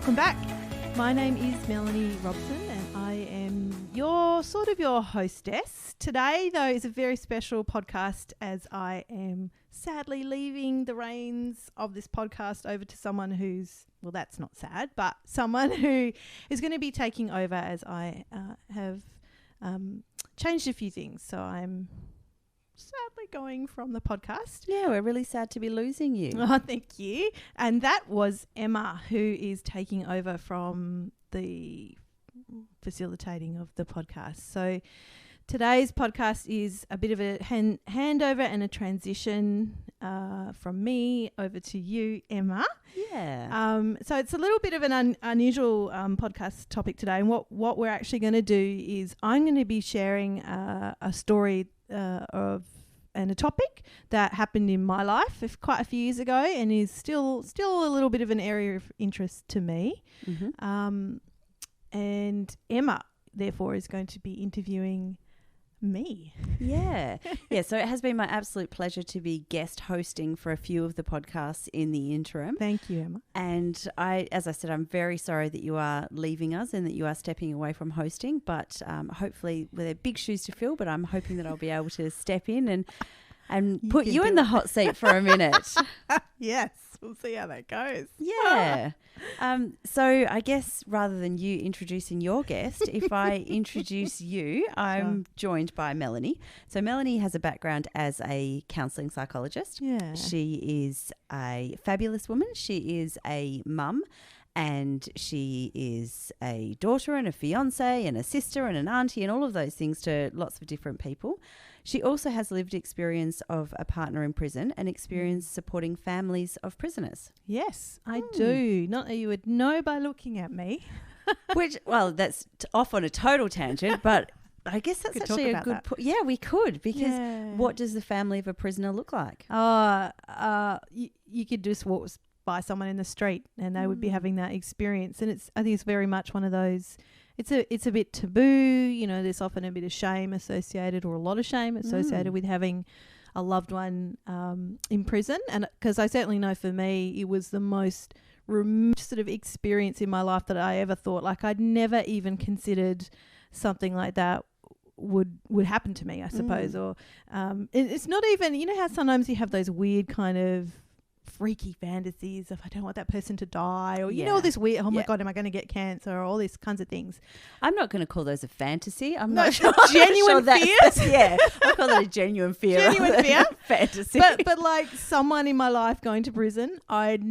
welcome back. My name is Melanie Robson and I am your hostess. Today, though, is a very special podcast as I am sadly leaving the reins of this podcast over to someone who's, well, that's not sad, but someone who is going to be taking over as I have changed a few things. So I'm sadly going from the podcast. Yeah, we're really sad to be losing you. Oh, thank you. And that was Emma, who is taking over from the facilitating of the podcast. So today's podcast is a bit of a handover and a transition from me over to you, Emma. Yeah. So it's a little bit of an unusual podcast topic today. And what we're actually going to do is I'm going to be sharing a story and a topic that happened in my life quite a few years ago and is still a little bit of an area of interest to me. Mm-hmm. And Emma, therefore, is going to be interviewing me. Yeah. Yeah. So it has been my absolute pleasure to be guest hosting for a few of the podcasts in the interim. Thank you, Emma. And as I said, I'm very sorry that you are leaving us and that you are stepping away from hosting, but hopefully they're big shoes to fill, but I'm hoping that I'll be able to step in and put you in the hot seat for a minute. Yes. We'll see how that goes. Yeah. So I guess rather than you introducing your guest, if I introduce you, I'm joined by Melanie. So Melanie has a background as a counselling psychologist. Yeah. She is a fabulous woman. She is a mum and she is a daughter and a fiance and a sister and an auntie and all of those things to lots of different people. She also has lived experience of a partner in prison and experience supporting families of prisoners. Yes, I do. Not that you would know by looking at me. Which, well, that's off on a total tangent, but I guess that's actually a good point. Yeah, we could, because what does the family of a prisoner look like? You could just walk by someone in the street and they would be having that experience. And I think it's very much one of those, it's a bit taboo, you know, there's often a bit of shame associated or a lot of shame associated with having a loved one in prison. And because I certainly know for me, it was the most remote sort of experience in my life that I ever thought, like I'd never even considered something like that would happen to me, I suppose. Or it's not even, you know how sometimes you have those weird kind of freaky fantasies of I don't want that person to die, or you know, all this weird, oh my God, am I going to get cancer, or all these kinds of things. I'm not going to call those a fantasy. I'm not sure. Genuine fears. Yeah, I'll call that a genuine fear. Genuine fear. Fantasy. But like someone in my life going to prison, it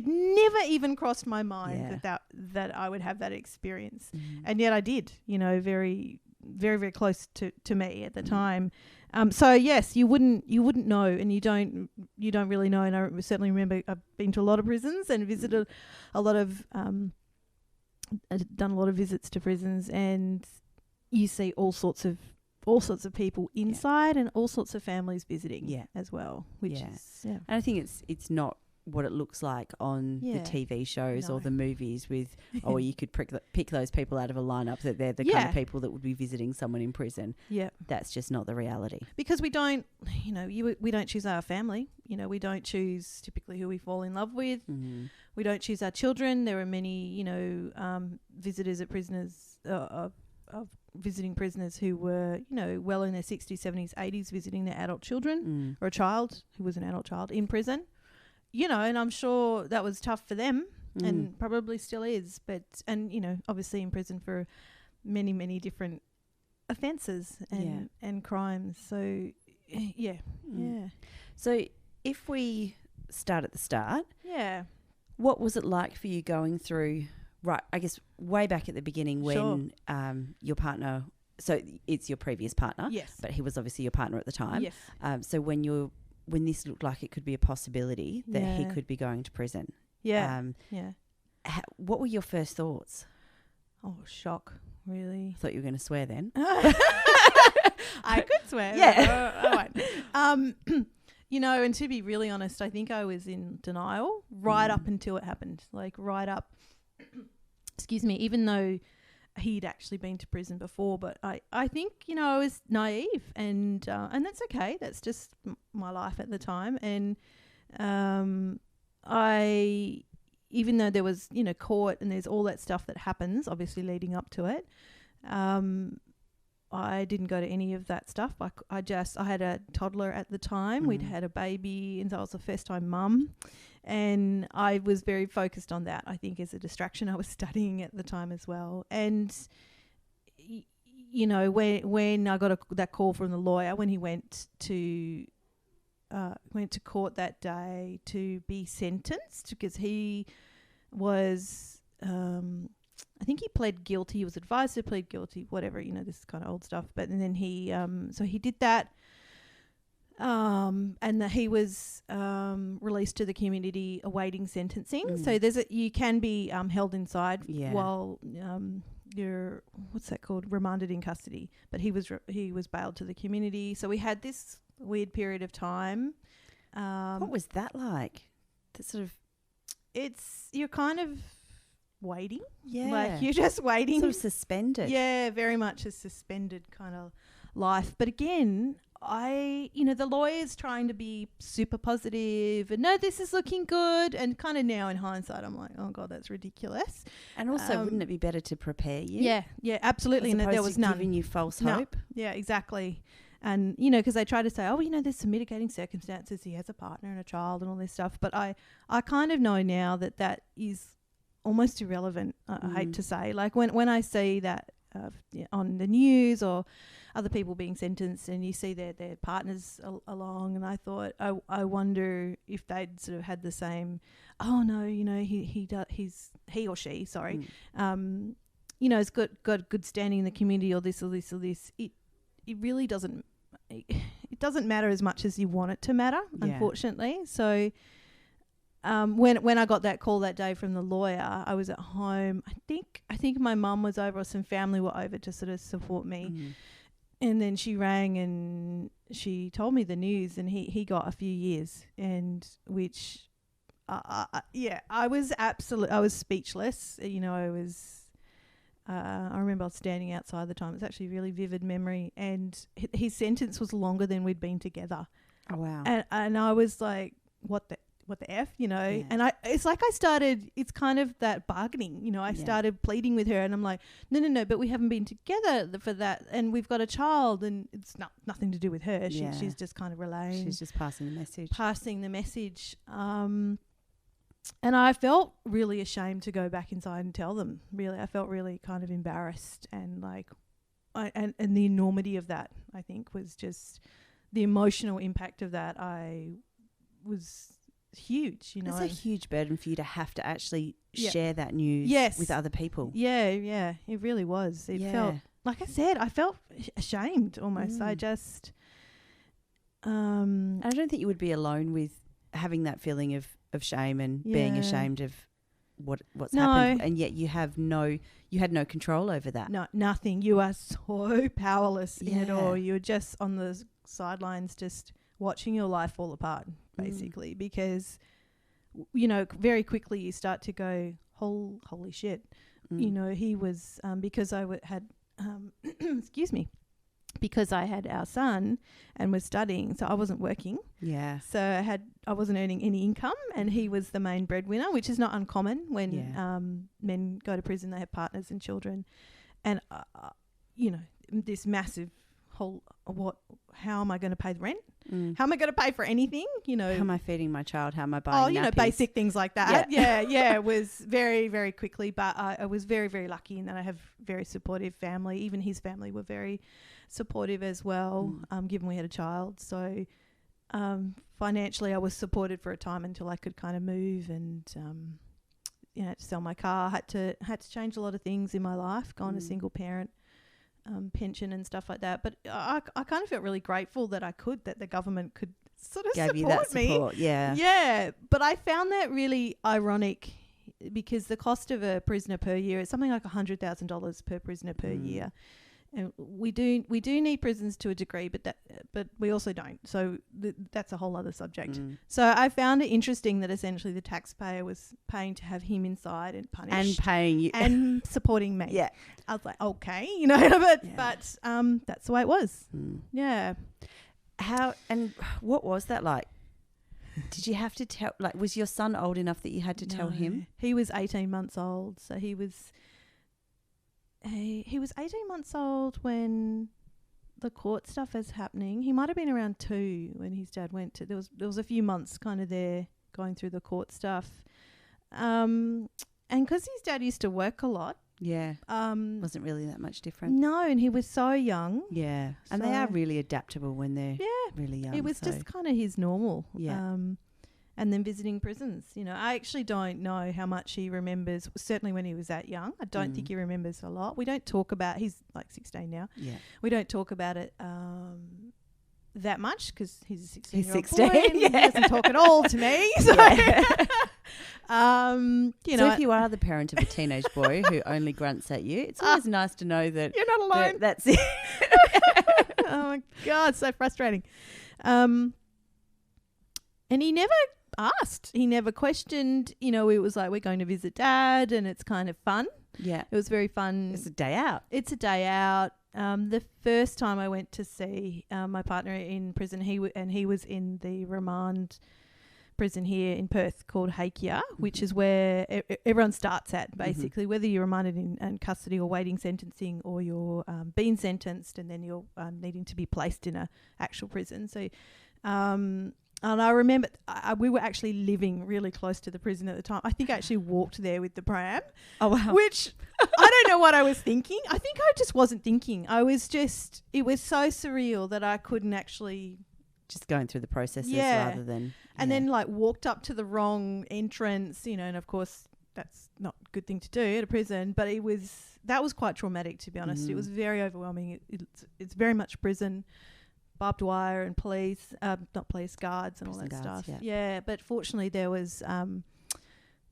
never even crossed my mind that I would have that experience. And yet I did, you know, very, very, very close to me at the time. So yes, you wouldn't know, and you don't really know. And I certainly remember I've been to a lot of prisons and visited a lot of, done a lot of visits to prisons, and you see all sorts of people inside and all sorts of families visiting as well. Which is, and I think it's not what it looks like on the TV shows or the movies with, or you could pick those people out of a lineup that they're the kind of people that would be visiting someone in prison. Yeah. That's just not the reality. Because we don't, you know, we don't choose our family. You know, we don't choose typically who we fall in love with. Mm-hmm. We don't choose our children. There are many, you know, visitors at prisoners, of visiting prisoners who were, you know, well in their 60s, 70s, 80s, visiting their adult children or a child who was an adult child in prison. You know, and I'm sure that was tough for them and probably still is. And, you know, obviously in prison for many, many different offences and crimes. So, yeah. So if we start at the start. Yeah. What was it like for you going through, right, I guess way back at the beginning when your partner, so it's your previous partner. Yes. But he was obviously your partner at the time. Yes. So when this looked like it could be a possibility that he could be going to prison. Yeah. What were your first thoughts? Oh, shock, really. Thought you were going to swear then. I could swear. Yeah. I won't. You know, and to be really honest, I think I was in denial right up until it happened. Like right up, excuse me, even though he'd actually been to prison before, but I think, you know, I was naive and that's okay. That's just my life at the time. And I even though there was, court and there's all that stuff that happens, obviously leading up to it, I didn't go to any of that stuff. I had a toddler at the time. We'd had a baby, and so I was a first-time mum. And I was very focused on that, I think, as a distraction. I was studying at the time as well. And, when I got that call from the lawyer, when he went to court that day to be sentenced, because he was... I think he pled guilty. He was advised to plead guilty, whatever, this is kind of old stuff. But and then he did that. And that he was released to the community awaiting sentencing. So you can be held inside while you're, what's that called, remanded in custody. But he was bailed to the community. So we had this weird period of time. What was that like? That sort of, you're kind of waiting. Yeah. Like you're just waiting. Sort of suspended. Yeah, very much a suspended kind of life. But again, the lawyer's trying to be super positive and no, this is looking good. And kind of now in hindsight, I'm like, oh God, that's ridiculous. And also, wouldn't it be better to prepare you? Yeah, absolutely. And there was none. Giving you false hope. Yeah, exactly. And, because they try to say, there's some mitigating circumstances. He has a partner and a child and all this stuff. But I kind of know now that is almost irrelevant, I hate to say. Like when I see that on the news or other people being sentenced and you see their partners along, and I thought, I wonder if they'd sort of had the same, he or she, sorry, has got good standing in the community or this or this or this. It really doesn't, it doesn't matter as much as you want it to matter, unfortunately. So... when I got that call that day from the lawyer, I was at home. I think my mum was over or some family were over to sort of support me. And then she rang and she told me the news, and he got a few years, and which, I was speechless. I remember I was standing outside the time. It's actually a really vivid memory, and his sentence was longer than we'd been together. Oh wow! And I was like, what the F, Yeah. And it's kind of that bargaining, I started pleading with her, and I'm like, no, but we haven't been together for that, and we've got a child, and it's nothing to do with her. She's just kind of relaying. She's just passing the message. And I felt really ashamed to go back inside and tell them. Really, I felt really kind of embarrassed, and and the enormity of that, I think, was just the emotional impact of that. I was huge, It's a huge burden for you to have to actually share that news with other people. Yeah, it really was. It felt, like I said, I felt ashamed almost. I just... I don't think you would be alone with having that feeling of shame and being ashamed of what's happened, and yet you had no control over that. No, nothing. You are so powerless in it all. You're just on the sidelines just watching your life fall apart, basically, because, very quickly you start to go, holy shit. He was, because I had, excuse me, because I had our son and was studying, so I wasn't working. Yeah. So I wasn't earning any income, and he was the main breadwinner, which is not uncommon when men go to prison. They have partners and children, and this massive how am I going to pay the rent? How am I going to pay for anything? How am I feeding my child? How am I buying nappies? Basic things like that. Yeah. It was very, very quickly, but I was very, very lucky in that I have very supportive family. Even his family were very supportive as well, given we had a child. So financially I was supported for a time until I could kind of move and, to sell my car. Had to change a lot of things in my life, go on a single parent pension and stuff like that. But I kind of felt really grateful that the government could sort of Gave you that support. Yeah. But I found that really ironic because the cost of a prisoner per year is something like $100,000 per prisoner per year. And we do need prisons to a degree, but we also don't. So that's a whole other subject. So I found it interesting that essentially the taxpayer was paying to have him inside and punished and paying you and supporting me. Yeah, I was like, okay, but that's the way it was. Yeah. How and what was that like? Did you have to tell, like, was your son old enough that you had to tell him? He was 18 months old. So he was 18 months old when the court stuff was happening. He might have been around 2 when his dad went to, there was a few months kind of there going through the court stuff. And because his dad used to work a lot. Yeah. Wasn't really that much different. No, and he was so young. Yeah. And they are really adaptable when they're really young. It was just kind of his normal. Yeah. And then visiting prisons. You know, I actually don't know how much he remembers, certainly when he was that young. I don't think he remembers a lot. We don't talk about, he's like 16 now. Yeah. We don't talk about it that much because he's a 16-year-old He's 16. boy and he doesn't talk at all to me. So, you know. So if you are the parent of a teenage boy who only grunts at you, it's always nice to know that you're not alone. That's it. Oh my God, so frustrating. And he never asked. He never questioned. You know, it was like, we're going to visit Dad and it's kind of fun. Yeah. It was very fun. It's a day out. It's a day out. The first time I went to see my partner in prison, he was in the remand prison here in Perth called Hakea, which is where everyone starts at, basically, whether you're remanded in custody or waiting sentencing or you're being sentenced and then you're needing to be placed in a actual prison. So, and I remember we were actually living really close to the prison at the time. I think I actually walked there with the pram. Oh, wow. Which I don't know what I was thinking. I think I just wasn't thinking. I was just, it was so surreal that I couldn't actually. Just going through the processes rather than. And then like walked up to the wrong entrance, you know, and of course that's not a good thing to do at a prison, but that was quite traumatic, to be honest. It was very overwhelming. It's very much prison. Barbed wire and police, not police, guards and prison all that guards, stuff. Yeah, but fortunately there was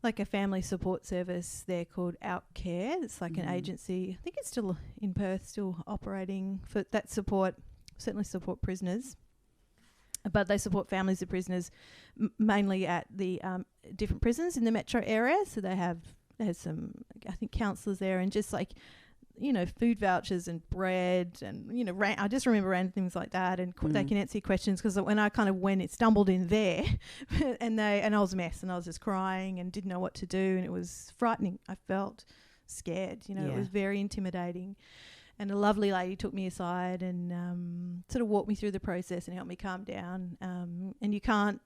like a family support service there called Outcare. It's like an agency. I think it's still in Perth, still operating for that support, certainly support prisoners. But they support families of prisoners mainly at the different prisons in the metro area. So there's some, I think, counsellors there and just like, you know, food vouchers and bread and, you know, I just remember random things like that, and they can answer questions, because when I kind of stumbled in there and I was a mess and I was just crying and didn't know what to do, and it was frightening. I felt scared, you know, it was very intimidating. And a lovely lady took me aside and sort of walked me through the process and helped me calm down. And you can't,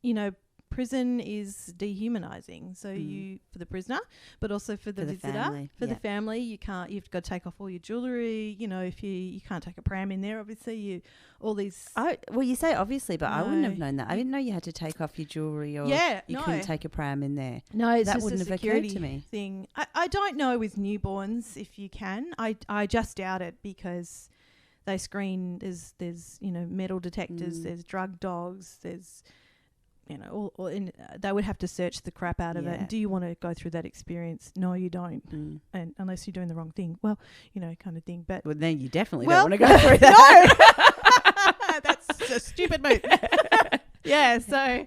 you know, prison is dehumanizing. So you, for the prisoner, but also for the visitor, family. The family, you've got to take off all your jewellery. You know, if you can't take a pram in there, obviously all these. Well, you say obviously, but I wouldn't have known that. I didn't know you had to take off your jewellery or you couldn't take a pram in there. No, it's that just wouldn't a have occurred to me. Thing. I don't know with newborns if you can. I just doubt it, because they screen. There's you know, metal detectors. There's drug dogs. There's, you know, they would have to search the crap out of it. And do you want to go through that experience? No, you don't. And unless you're doing the wrong thing. Well, you know, kind of thing. But then you definitely don't want to go through that. No, that's a stupid move. Yeah. So,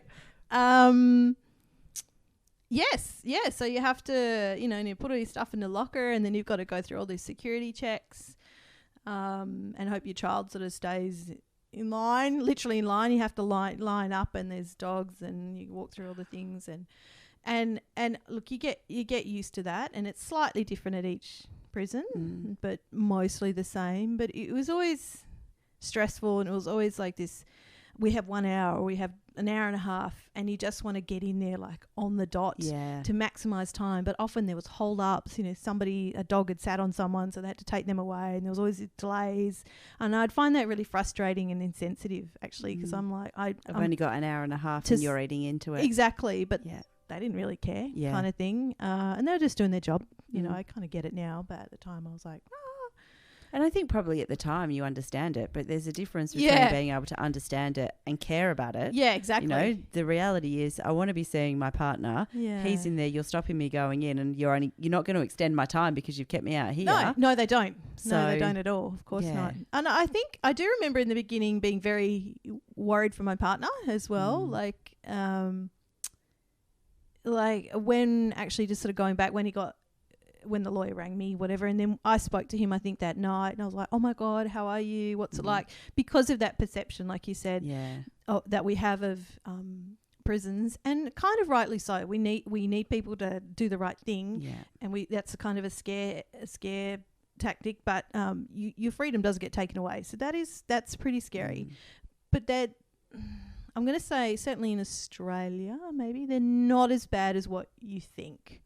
yes, yeah. So you have to, you know, and you put all your stuff in the locker, and then you've got to go through all these security checks, and hope your child sort of stays in line, literally in line. You have to line up, and there's dogs, and you walk through all the things, and look, you get used to that, and it's slightly different at each prison, but mostly the same. But it was always stressful, and it was always like this. We have 1 hour, or we have an hour and a half, and you just want to get in there like on the dot to maximize time. But often there was hold-ups, you know, a dog had sat on someone, so they had to take them away, and there was always delays. And I'd find that really frustrating and insensitive, actually, because I'm like, I've only got an hour and a half and you're eating into it. Exactly, but they didn't really care, kind of thing. And they were just doing their job. You know, I kind of get it now, but at the time I was like, And I think probably at the time you understand it, but there's a difference between being able to understand it and care about it. Yeah, exactly. You know, the reality is I want to be seeing my partner. Yeah. He's in there, you're stopping me going in, and you're not going to extend my time because you've kept me out here. No, they don't. No, they don't at all. Of course not. And I think I do remember in the beginning being very worried for my partner as well. Like when actually just sort of going back when the lawyer rang me, whatever, and then I spoke to him, I think, that night, and I was like, oh my God, how are you? What's it like? Because of that perception, like you said, that we have of prisons, and kind of rightly so. We need people to do the right thing, and that's a kind of a scare tactic. But your freedom does get taken away, so that's pretty scary. But I'm going to say, certainly in Australia, maybe they're not as bad as what you think,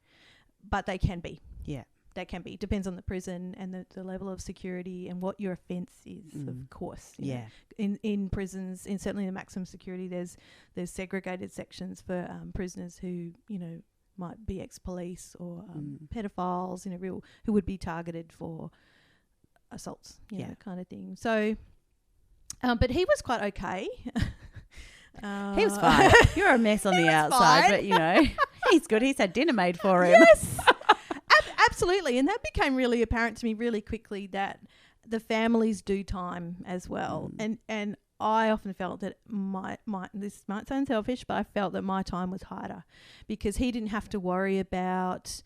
but they can be. Yeah. That can be. Depends on the prison and the level of security and what your offence is, of course. You know. In prisons, certainly in maximum security, there's segregated sections for prisoners who, you know, might be ex-police or pedophiles, you know, who would be targeted for assaults, you know, kind of thing. So, but he was quite okay. He was fine. You're a mess on the outside, but, you know, he's good. He's had dinner made for him. Yes. Absolutely. And that became really apparent to me really quickly, that the families do time as well. And I often felt that this might sound selfish, but I felt that my time was harder because he didn't have to worry about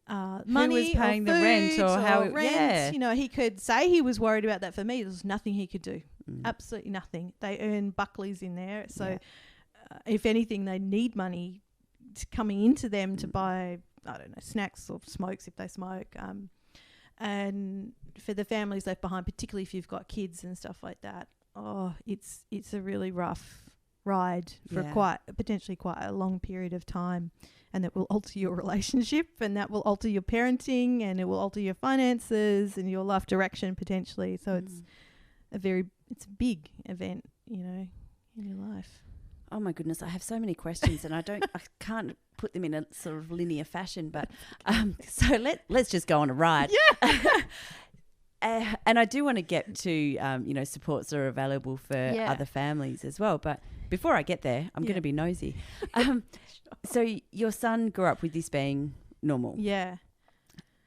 money, who was paying or the rent or how rent. Yeah. You know, he could say he was worried about that. For me, there was nothing he could do. Absolutely nothing. They earn Buckleys in there. So if anything, they need money coming into them to buy, I don't know, snacks or smokes if they smoke. And for the families left behind, particularly if you've got kids and stuff like that, it's a really rough ride for potentially quite a long period of time, and that will alter your relationship, and that will alter your parenting, and it will alter your finances and your life direction potentially. So it's a big event, you know, in your life. Oh my goodness, I have so many questions, and I can't put them in a sort of linear fashion. But so let's just go on a ride. Yeah. And I do want to get to you know, supports that are available for other families as well. But before I get there, I'm going to be nosy. So your son grew up with this being normal. Yeah.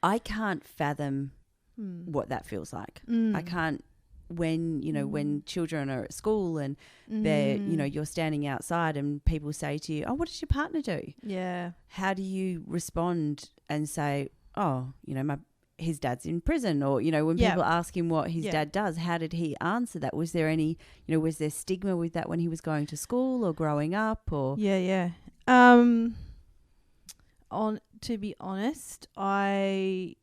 I can't fathom what that feels like. I can't. When, you know, when children are at school and they're, you know, you're standing outside and people say to you, oh, what does your partner do? Yeah. How do you respond and say, oh, you know, his dad's in prison? Or, you know, when people ask him what his dad does, how did he answer that? Was there any, you know, was there stigma with that when he was going to school or growing up? Or to be honest, I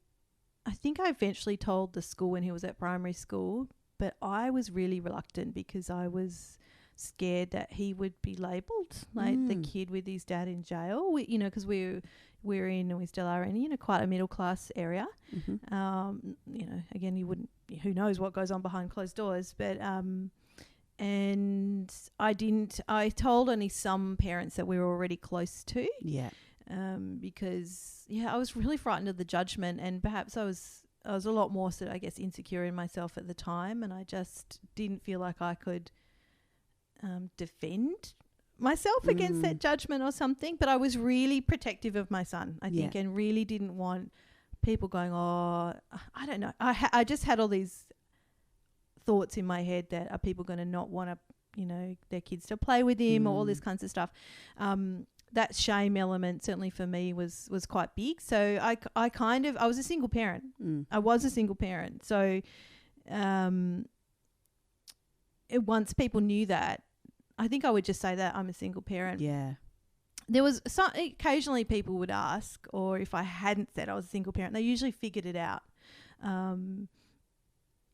think I eventually told the school when he was at primary school, but I was really reluctant because I was scared that he would be labelled like the kid with his dad in jail. You know, because we're in, and we still are in, you know, quite a middle class area. You know, again, you wouldn't. Who knows what goes on behind closed doors? But and I told only some parents that we were already close to. Yeah. Because I was really frightened of the judgment, and perhaps I was a lot more sort of, I guess, insecure in myself at the time, and I just didn't feel like I could defend myself against that judgment or something. But I was really protective of my son, I think, and really didn't want people going, oh, I don't know. I just had all these thoughts in my head that are people going to not want to, you know, their kids to play with him or all this kinds of stuff. That shame element certainly for me was quite big. So I was a single parent. I was a single parent. So once people knew that, I think I would just say that I'm a single parent. Yeah. There was occasionally people would ask, or if I hadn't said I was a single parent, they usually figured it out. And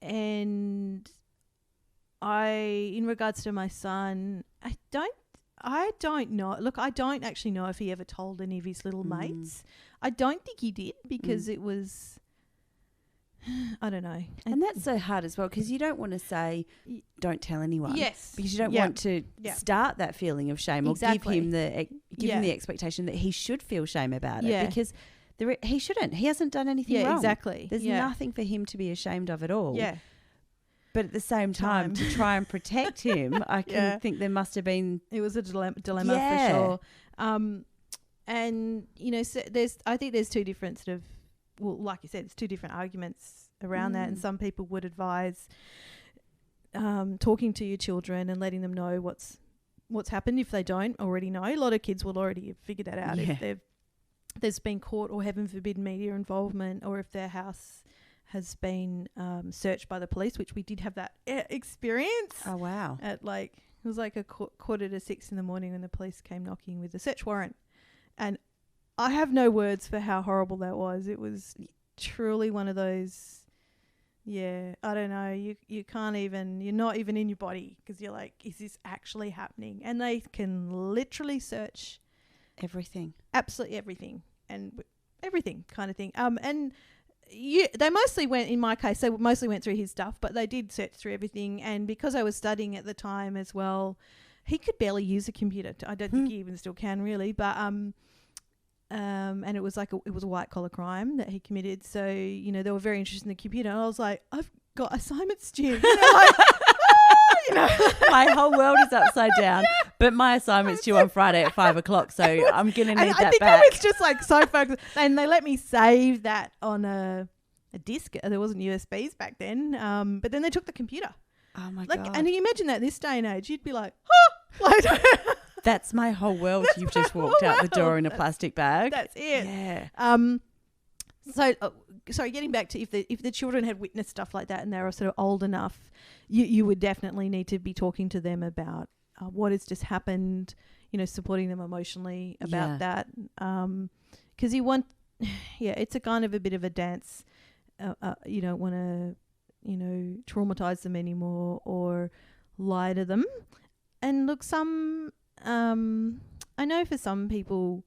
in regards to my son, I don't know. Look, I don't actually know if he ever told any of his little mates. I don't think he did, because it was, I don't know. And that's so hard as well, because you don't want to say, don't tell anyone. Yes. Because you don't want to start that feeling of shame or give him the expectation that he should feel shame about it. Because he shouldn't. He hasn't done anything wrong. Exactly. There's nothing for him to be ashamed of at all. Yeah. But at the same time, to try and protect him, I can think there must have been... It was a dilemma for sure. And, you know, so I think there's two different sort of... Well, like you said, it's two different arguments around that. And some people would advise talking to your children and letting them know what's happened if they don't already know. A lot of kids will already have figured that out if there's been court or, heaven forbid, media involvement, or if their house has been searched by the police, which we did have that experience. Oh, wow. At like It was like a quarter to 6 in the morning when the police came knocking with a search warrant. And I have no words for how horrible that was. It was truly one of those, I don't know. You can't even, you're not even in your body because you're like, is this actually happening? And they can literally search everything, absolutely everything, and everything kind of thing. And they mostly went, in my case, they mostly went through his stuff, but they did search through everything. And because I was studying at the time as well, he could barely use a computer. I don't think he even still can really, but and it was like it was a white collar crime that he committed. So they were very interested in the computer. And I was like, I've got assignments due. My whole world is upside down. But my assignment's due on Friday at 5:00, so I'm gonna need that back. I was just like so focused, and they let me save that on a disc. There wasn't USBs back then, but then they took the computer. Oh my god! And you imagine that this day and age, you'd be like, that's my whole world. You've just walked out the door in a plastic bag. That's it. Yeah. So, sorry, getting back to if the children had witnessed stuff like that and they were sort of old enough, you would definitely need to be talking to them about what has just happened, supporting them emotionally about that. Because you want, it's a kind of a bit of a dance. You don't want to, traumatize them anymore or lie to them. And look, I know for some people,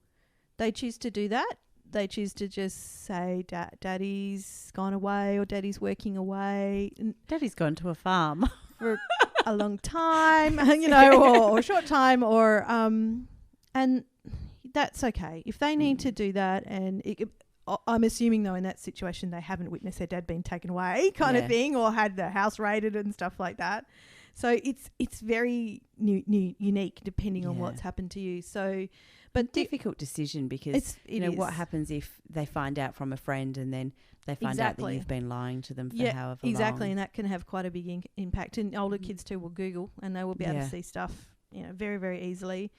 they choose to do that. They choose to just say, Daddy's gone away or Daddy's working away. Daddy's gone to a farm for a long time, or a short time, or and that's okay if they need to do that. And I'm assuming though in that situation they haven't witnessed their dad being taken away, kind of thing, or had the house raided and stuff like that. So it's very unique depending on what's happened to you. So. But difficult decision because what happens if they find out from a friend and then they find out that you've been lying to them for however long. Exactly, and that can have quite a big impact. And older kids too will Google and they will be able to see stuff, very, very easily.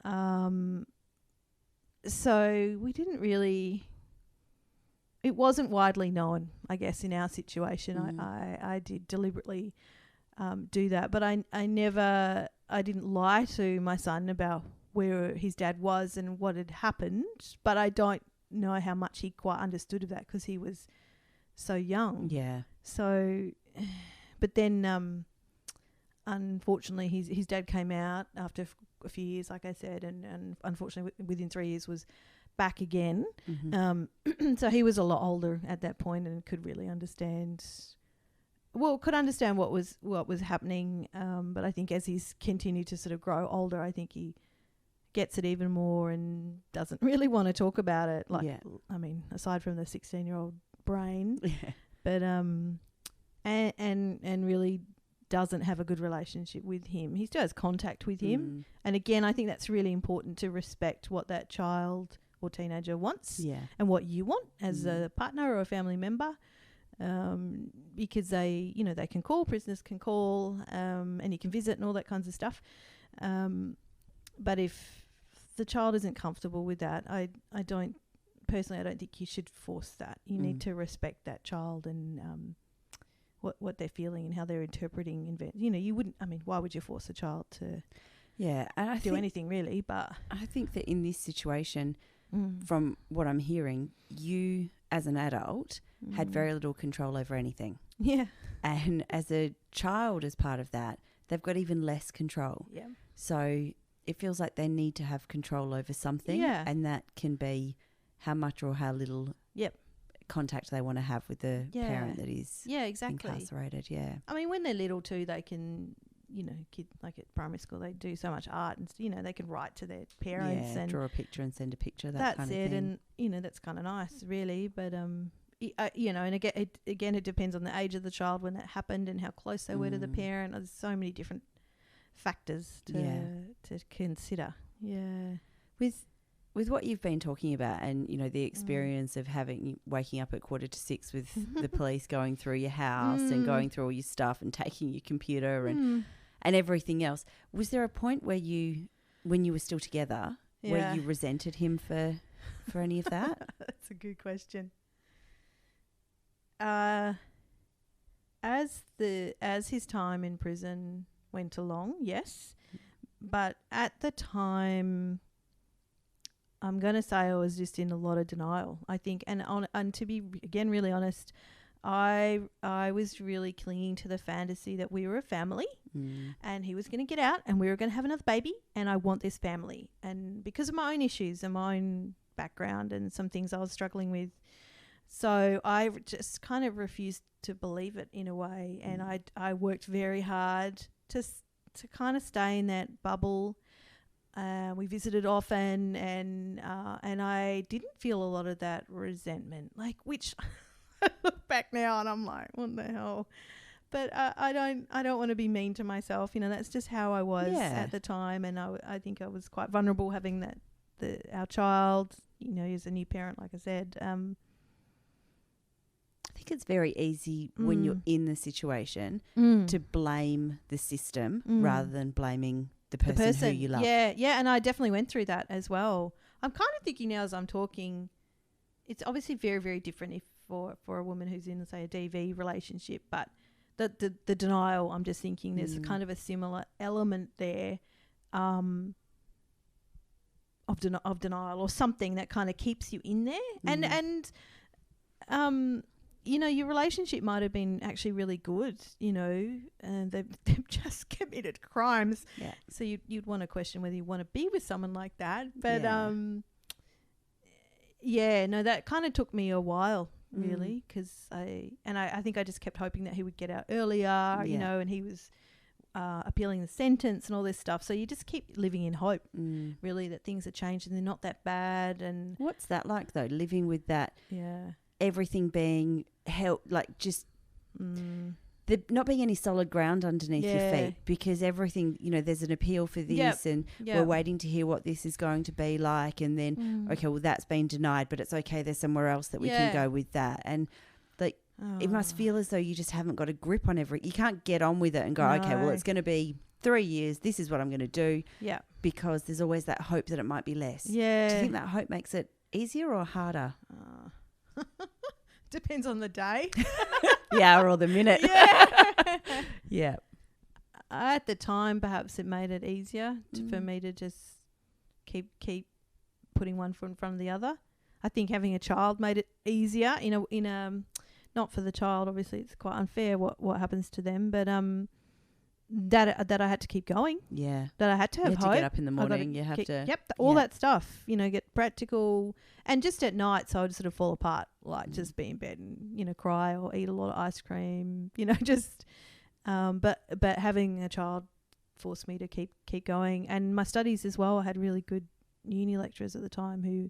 So we didn't really. It wasn't widely known, I guess, in our situation. I did deliberately do that, but I didn't lie to my son about where his dad was and what had happened, but I don't know how much he quite understood of that because he was so young. Yeah. So, but then, unfortunately, his dad came out after a few years, like I said, and unfortunately within 3 years was back again. Mm-hmm. So he was a lot older at that point and could really understand. Well, could understand what was happening, but I think as he's continued to sort of grow older, I think he gets it even more and doesn't really want to talk about it. I mean, aside from the 16-year-old brain, but and really doesn't have a good relationship with him. He still has contact with him, and again, I think that's really important to respect what that child or teenager wants, and what you want as a partner or a family member, because they can call, prisoners can call, and you can visit and all that kinds of stuff. But if the child isn't comfortable with that, I don't think you should force that. You need to respect that child and what they're feeling and how they're interpreting. You wouldn't. I mean, why would you force a child to and I do anything really? But I think that in this situation, from what I'm hearing, you as an adult had very little control over anything. Yeah, and as a child, as part of that, they've got even less control. Yeah, so it feels like they need to have control over something, and that can be how much or how little contact they want to have with the parent that is incarcerated. Yeah, I mean, when they're little too, they can, kid like at primary school, they do so much art, and they can write to their parents and draw a picture and send a picture. That's kind of it, thing. And that's kind of nice, really. But and again, it depends on the age of the child when that happened and how close they were to the parent. There's so many different factors to consider. With what you've been talking about, and the experience of waking up at 5:45 with the police going through your house and going through all your stuff and taking your computer and everything else, was there a point where when you were still together, where you resented him for any of that? That's a good question. As his time in prison went along, yes. But at the time, I'm going to say I was just in a lot of denial, I think. And to be, again, really honest, I was really clinging to the fantasy that we were a family and he was going to get out and we were going to have another baby and I want this family. And because of my own issues and my own background and some things I was struggling with, so I just kind of refused to believe it in a way. And I worked very hard to kind of stay in that bubble. We visited often and I didn't feel a lot of that resentment, like, which I look back now and I'm like, what the hell? But I don't want to be mean to myself. You know, that's just how I was at the time. And I think I was quite vulnerable having our child, you know, as a new parent, like I said. I think it's very easy when you're in the situation to blame the system rather than blaming the person who you love. Yeah, and I definitely went through that as well. I'm kind of thinking now as I'm talking, it's obviously very, very different for a woman who's in, say, a DV relationship, but the denial, I'm just thinking there's kind of a similar element there of denial or something that kind of keeps you in there. And you know, your relationship might have been actually really good, you know, and they've just committed crimes. Yeah. So you'd want to question whether you want to be with someone like that. But, that kind of took me a while, really, because I think I just kept hoping that he would get out earlier, you know, and he was appealing the sentence and all this stuff. So you just keep living in hope, really, that things are changed and they're not that bad. And what's that like, though, living with that? Yeah. Everything being held, like, just there not being any solid ground underneath your feet, because everything, you know, there's an appeal for this and we're waiting to hear what this is going to be like, and then okay, well, that's been denied, but it's okay, there's somewhere else that we can go with that. And like it must feel as though you just haven't got a grip on you can't get on with it and go, okay, well, it's going to be 3 years, this is what I'm going to do, because there's always that hope that it might be less. Do you think that hope makes it easier or harder? Depends on the day. The hour or the minute. Yeah. At the time, perhaps it made it easier for me to just keep putting one foot in front of the other. I think having a child made it easier. Not for the child, obviously, it's quite unfair what happens to them, but that I had to keep going. Yeah. That I had to have hope. You have to get up in the morning. You have to. Yep. All that stuff. You know, get practical. And just at night, so I would sort of fall apart, like just be in bed and, you know, cry or eat a lot of ice cream, you know, just. But having a child forced me to keep going. And my studies as well, I had really good uni lecturers at the time who,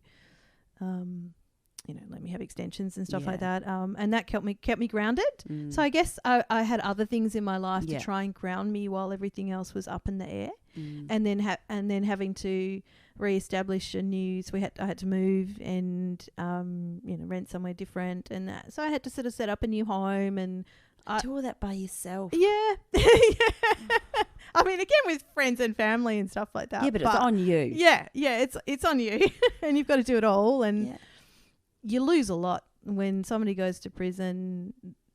you know, let me have extensions and stuff like that. And that kept me grounded. So I guess I had other things in my life to try and ground me while everything else was up in the air. And then having to reestablish I had to move and you know, rent somewhere different, and that. So I had to sort of set up a new home and do all that by yourself. Yeah. I mean, again, with friends and family and stuff like that. Yeah, but it's on you. Yeah, it's on you, and you've got to do it all. And you lose a lot when somebody goes to prison.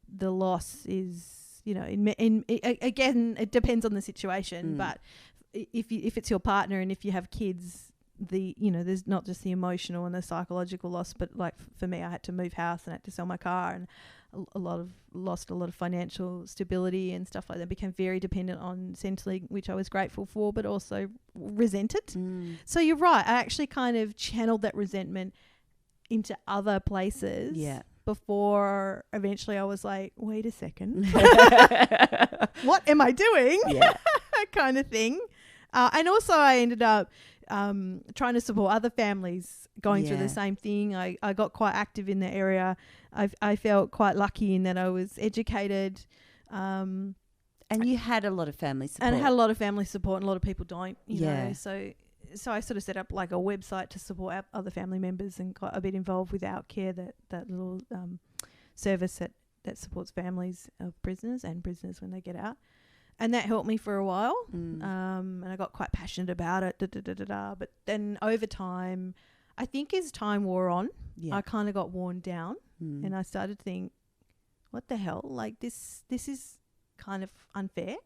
The loss is, you know, again, it depends on the situation. But if it's your partner and if you have kids, there's not just the emotional and the psychological loss, but like for me, I had to move house and I had to sell my car and lost a lot of financial stability and stuff like that. Became very dependent on Centrelink, which I was grateful for, but also resented. So you're right. I actually kind of channeled that resentment into other places. Yeah. Before eventually I was like, wait a second, what am I doing? Yeah. Kind of thing. And also I ended up trying to support other families going through the same thing. I got quite active in the area. I felt quite lucky in that I was educated. And you had a lot of family support. And I had a lot of family support, and a lot of people don't, you know. So I sort of set up like a website to support other family members and got a bit involved with Out Care, that little service that supports families of prisoners and prisoners when they get out. And that helped me for a while. And I got quite passionate about it. But then over time, I think as time wore on, I kind of got worn down. And I started to think, what the hell? Like this is kind of unfair.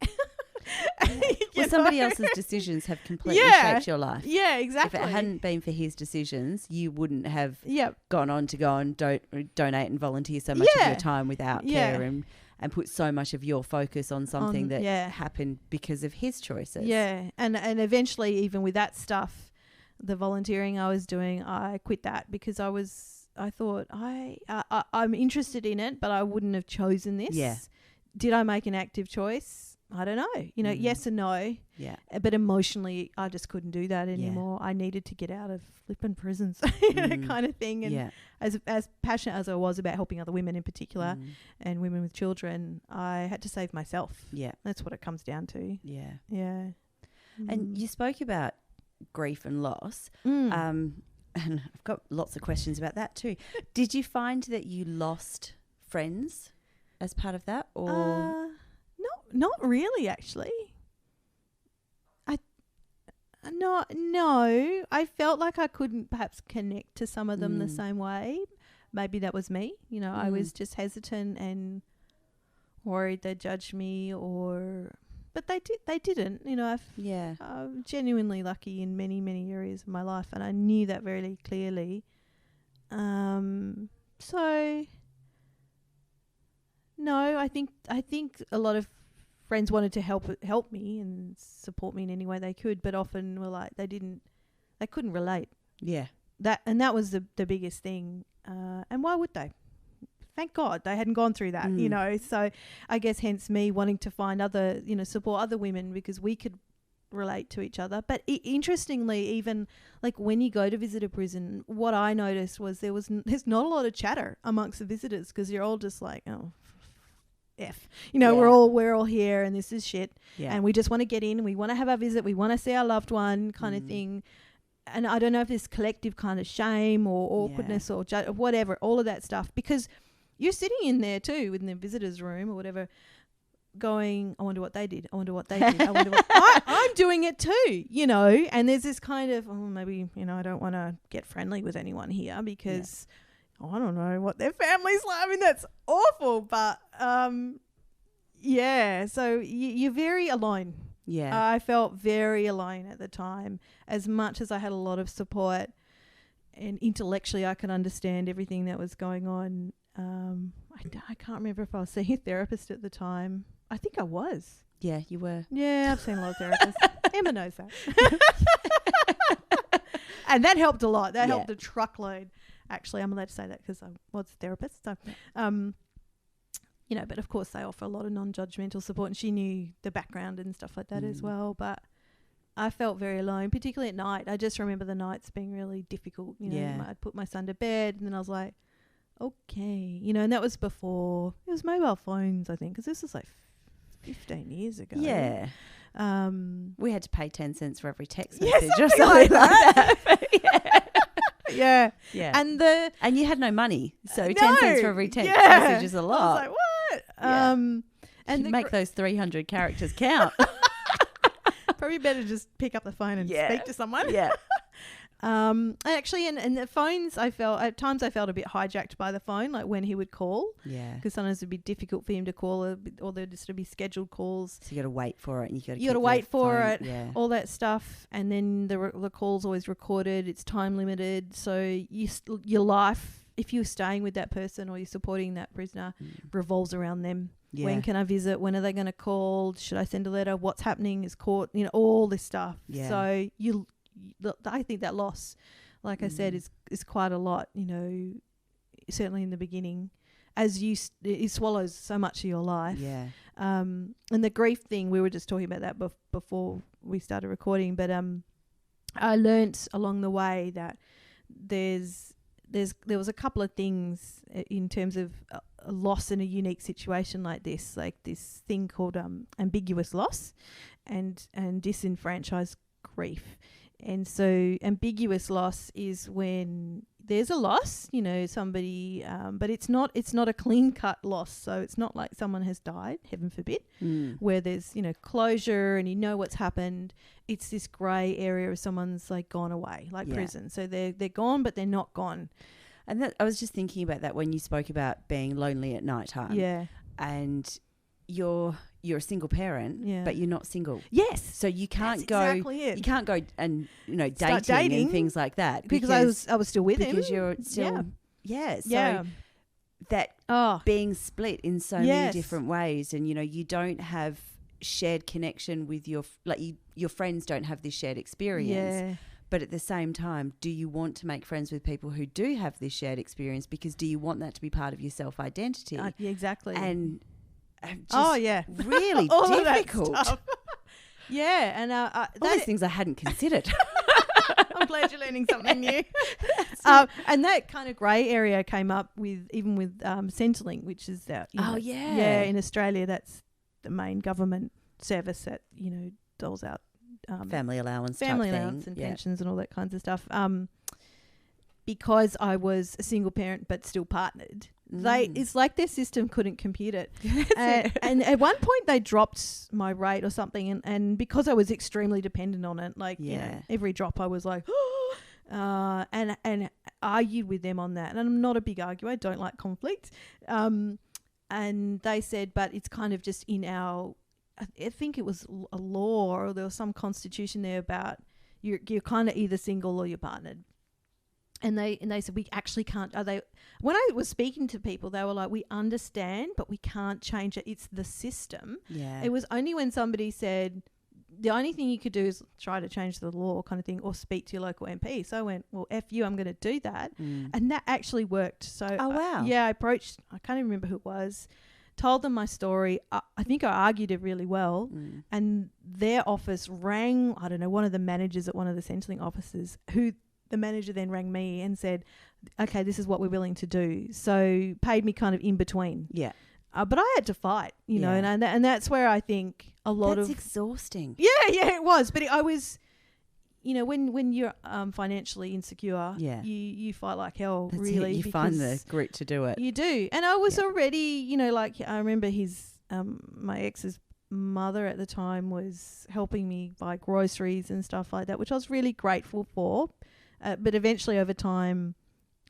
Well, somebody else's decisions have completely shaped your life. Yeah, exactly. If it hadn't been for his decisions, you wouldn't have Yep. gone on to donate and volunteer so much of your time without care and put so much of your focus on something that happened because of his choices. Yeah, and eventually, even with that stuff, the volunteering I was doing, I quit that because I thought I'm interested in it, but I wouldn't have chosen this. Yeah. Did I make an active choice? I don't know. Yes and no. Yeah. But emotionally, I just couldn't do that anymore. I needed to get out of flipping prisons, kind of thing. And as passionate as I was about helping other women in particular and women with children, I had to save myself. Yeah. That's what it comes down to. Yeah. Yeah. And you spoke about grief and loss. And I've got lots of questions about that too. Did you find that you lost friends as part of that, or not really, actually. No. I felt like I couldn't perhaps connect to some of them the same way. Maybe that was me. I was just hesitant and worried they'd judge me, but they didn't. I'm genuinely lucky in many, many areas of my life, and I knew that very clearly. So no, I think a lot of friends wanted to help me and support me in any way they could, but often were like they couldn't relate. Yeah. That was the biggest thing. And why would they? Thank God they hadn't gone through that, So I guess hence me wanting to find other, support other women because we could relate to each other. But interestingly, even like when you go to visit a prison, what I noticed was there's not a lot of chatter amongst the visitors because you're all just like, oh, F. We're all here and this is shit. Yeah. And we just want to get in and we want to have our visit. We want to see our loved one kind of thing. And I don't know if this collective kind of shame or awkwardness or whatever, all of that stuff, because you're sitting in there too in the visitor's room or whatever going, I wonder what they did. I wonder what they did. I wonder what I'm doing it too, and there's this kind of, maybe, I don't want to get friendly with anyone here because I don't know what their family's like. I mean, that's awful, but so you're very alone. Yeah. I felt very alone at the time, as much as I had a lot of support and intellectually I could understand everything that was going on. I can't remember if I was seeing a therapist at the time. I think I was. Yeah, you were. Yeah, I've seen a lot of therapists. Emma knows that. And that helped a lot. That helped a truckload. Actually, I'm allowed to say that because I was a therapist. So, but of course they offer a lot of non-judgmental support, and she knew the background and stuff like that as well. But I felt very alone, particularly at night. I just remember the nights being really difficult. I'd put my son to bed and then I was like, okay, and that was before it was mobile phones, I think, because this was like 15 years ago. Yeah. We had to pay 10 cents for every text Yeah, message or something something like like that. Yeah. Yeah. And you had no money. So No, 10 cents for every text message is a I lot. was like, what? Yeah. And you make those 300 characters count. probably better just pick up the phone and speak to someone. Yeah. Actually, and the phones, at times I felt a bit hijacked by the phone, like when he would call. Yeah. Because sometimes it'd be difficult for him to call, or there'd just be scheduled calls. So you got to wait for it, and you got to wait for it, all all that stuff, and then the call's always recorded. It's time limited, so your life, if you're staying with that person or you're supporting that prisoner, revolves around them. Yeah. When can I visit? When are they going to call? Should I send a letter? What's happening? Is court? All this stuff. Yeah. So I think that loss, like I said, is quite a lot. Certainly in the beginning, as it swallows so much of your life. Yeah. And the grief thing, we were just talking about that before we started recording. But I learnt along the way that there was a couple of things in terms of a loss in a unique situation like this thing called ambiguous loss and disenfranchised grief. And so ambiguous loss is when there's a loss, somebody, but it's not a clean cut loss. So it's not like someone has died, heaven forbid, where there's, closure and what's happened. It's this grey area of someone's like gone away, like prison. So they're gone, but they're not gone. And I was just thinking about that when you spoke about being lonely at night time. Yeah. And you're a single parent, Yeah. but you're not single. Yes. So you can't That's go. exactly it. You can't go and Start dating dating and things like that because I was still with him. because you're still So Yeah. that Oh. being split in so many Yes. different ways, and you don't have shared connection with your friends don't have this shared experience. Yeah. But at the same time, do you want to make friends with people who do have this shared experience? Because do you want that to be part of your self-identity? Yeah, exactly. And just really All of that difficult. stuff. Yeah, and All these things I hadn't considered. I'm glad you're learning something new. And that kind of grey area came up with Centrelink, which is in Australia that's the main government service that doles out family allowance and pensions and all that kinds of stuff. Because I was a single parent but still partnered, it's like their system couldn't compute it. And at one point they dropped my rate or something, and because I was extremely dependent on it, every drop I was like, and argued with them on that. And I'm not a big arguer. I don't like conflict. And they said, but it's kind of just in our, I think it was a law, or there was some constitution there about you're kind of either single or you're partnered. And they said, we actually can't. When I was speaking to people, they were like, we understand, but we can't change it. It's the system. Yeah. It was only when somebody said, the only thing you could do is try to change the law kind of thing, or speak to your local MP. So I went, well, F you, I'm going to do that. And that actually worked. So oh, wow. I approached, I can't even remember who it was, told them my story. I think I argued it really well. And their office rang, I don't know, one of the managers at one of the Centrelink offices, who the manager then rang me and said, okay, this is what we're willing to do. So paid me kind of in between. Yeah. But I had to fight, and that's where I think that's exhausting. Yeah, it was. But I was, when you're financially insecure, you fight like hell. That's really, it. You find the grit to do it. You do. And I was already, I remember my ex's mother at the time was helping me buy groceries and stuff like that, which I was really grateful for. But eventually, over time,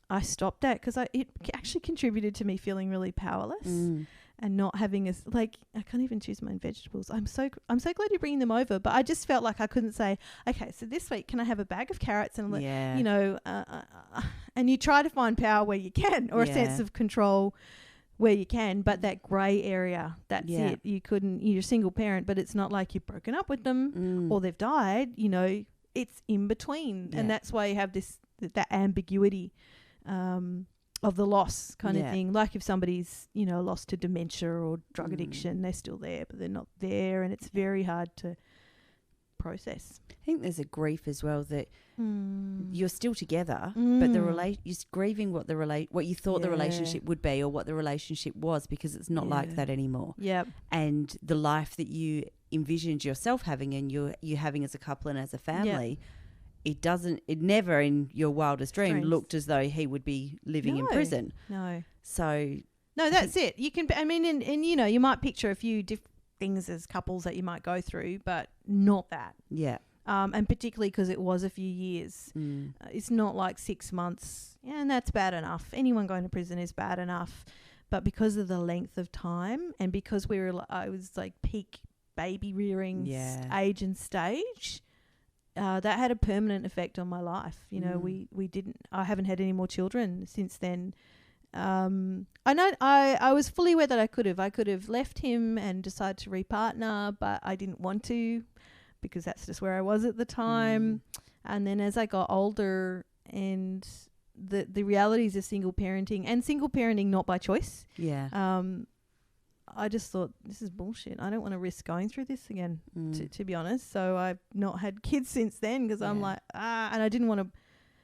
I stopped that because it actually contributed to me feeling really powerless and not having I can't even choose my own vegetables. I'm so glad you're bringing them over, but I just felt like I couldn't say, okay, so this week can I have a bag of carrots and and you try to find power where you can, or a sense of control where you can, but that grey area, that's it. You're a single parent, but it's not like you've broken up with them or they've died. It's in between, and that's why you have that ambiguity of the loss kind of thing. Like if somebody's, lost to dementia or drug addiction, they're still there, but they're not there, and it's very hard to process. I think there's a grief as well that you're still together, but you're grieving what you thought the relationship would be, or what the relationship was, because it's not like that anymore. Yep. And the life that you envisioned yourself having, and you having as a couple and as a family, it never in your wildest dream looked as though he would be living in prison. No. So no, that's it. You can, and you might picture a few different things as couples that you might go through, but not that. Yeah. And particularly because it was a few years. It's not like 6 months. Yeah, and that's bad enough. Anyone going to prison is bad enough. But because of the length of time, and because I was like peak baby rearing age and stage, that had a permanent effect on my life. I haven't had any more children since then. I know I was fully aware that I could have left him and decided to repartner, but I didn't want to, because that's just where I was at the time. And then as I got older, and the realities of single parenting not by choice. Yeah. I just thought, this is bullshit. I don't want to risk going through this again, to be honest. So I've not had kids since then, because I'm like, and I didn't want to.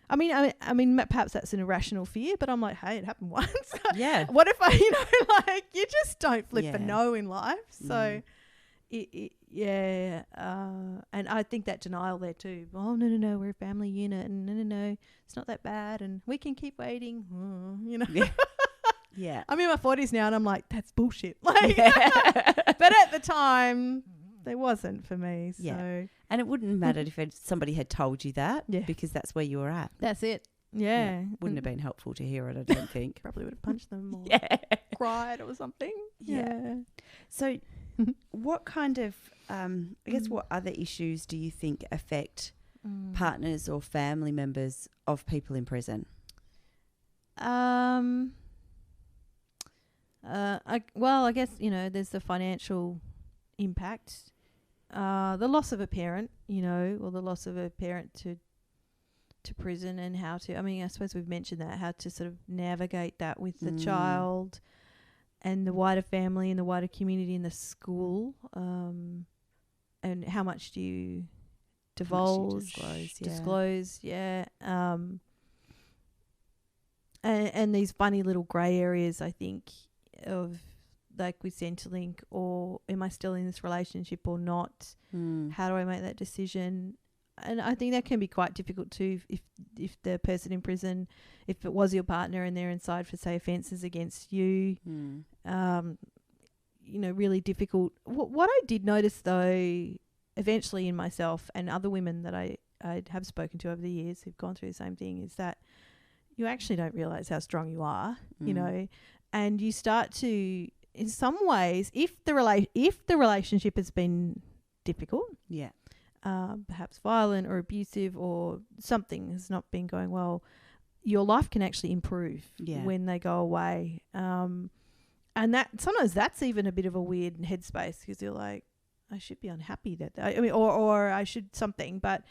I mean, perhaps that's an irrational fear, but I'm like, hey, it happened once. Yeah. What if you just don't flip a no in life. So, and I think that denial there too. Oh, no, we're a family unit, and no, it's not that bad, and we can keep waiting. Yeah. I'm in my 40s now, and I'm like, that's bullshit. But at the time, there wasn't for me. So. Yeah. And it wouldn't matter if somebody had told you that, because that's where you were at. That's it. Yeah. Wouldn't have been helpful to hear it, I don't think. Probably would have punched them or cried or something. Yeah. So what kind of, I guess what other issues do you think affect partners or family members of people in prison? I guess, there's the financial impact, the loss of a parent, or the loss of a parent to prison, and how to, I suppose we've mentioned that, how to sort of navigate that with the child and the wider family and the wider community in the school, and how much do you divulge, disclose, and these funny little grey areas, I think, of like with Centrelink, or am I still in this relationship or not? How do I make that decision? And I think that can be quite difficult too, if the person in prison, if it was your partner and they're inside for, say, offences against you, really difficult. What I did notice, though, eventually in myself and other women that I have spoken to over the years who've gone through the same thing, is that you actually don't realise how strong you are, and you start to, in some ways, if the relationship has been difficult, perhaps violent or abusive, or something has not been going well, your life can actually improve when they go away. And that sometimes that's even a bit of a weird headspace, because you're like, I should be unhappy that or I should something, but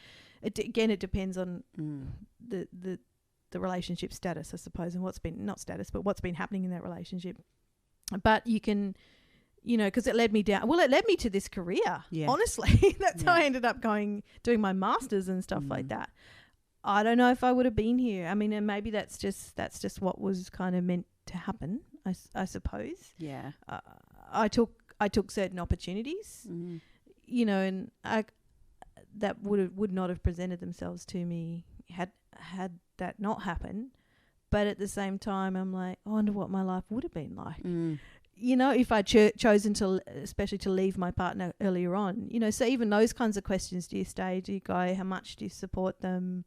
it depends on the relationship status, I suppose, and what's been, not status, but what's been happening in that relationship. But you can, because it led me down. Well, it led me to this career. Yeah. Honestly, that's how I ended up doing my masters and stuff like that. I don't know if I would have been here. And maybe that's just what was kind of meant to happen, I suppose. Yeah. I took certain opportunities, and that would not have presented themselves to me had that not happened. But at the same time, I'm like, I wonder what my life would have been like. If I'd chosen to, especially to leave my partner earlier on, so even those kinds of questions, do you stay, do you go, how much do you support them?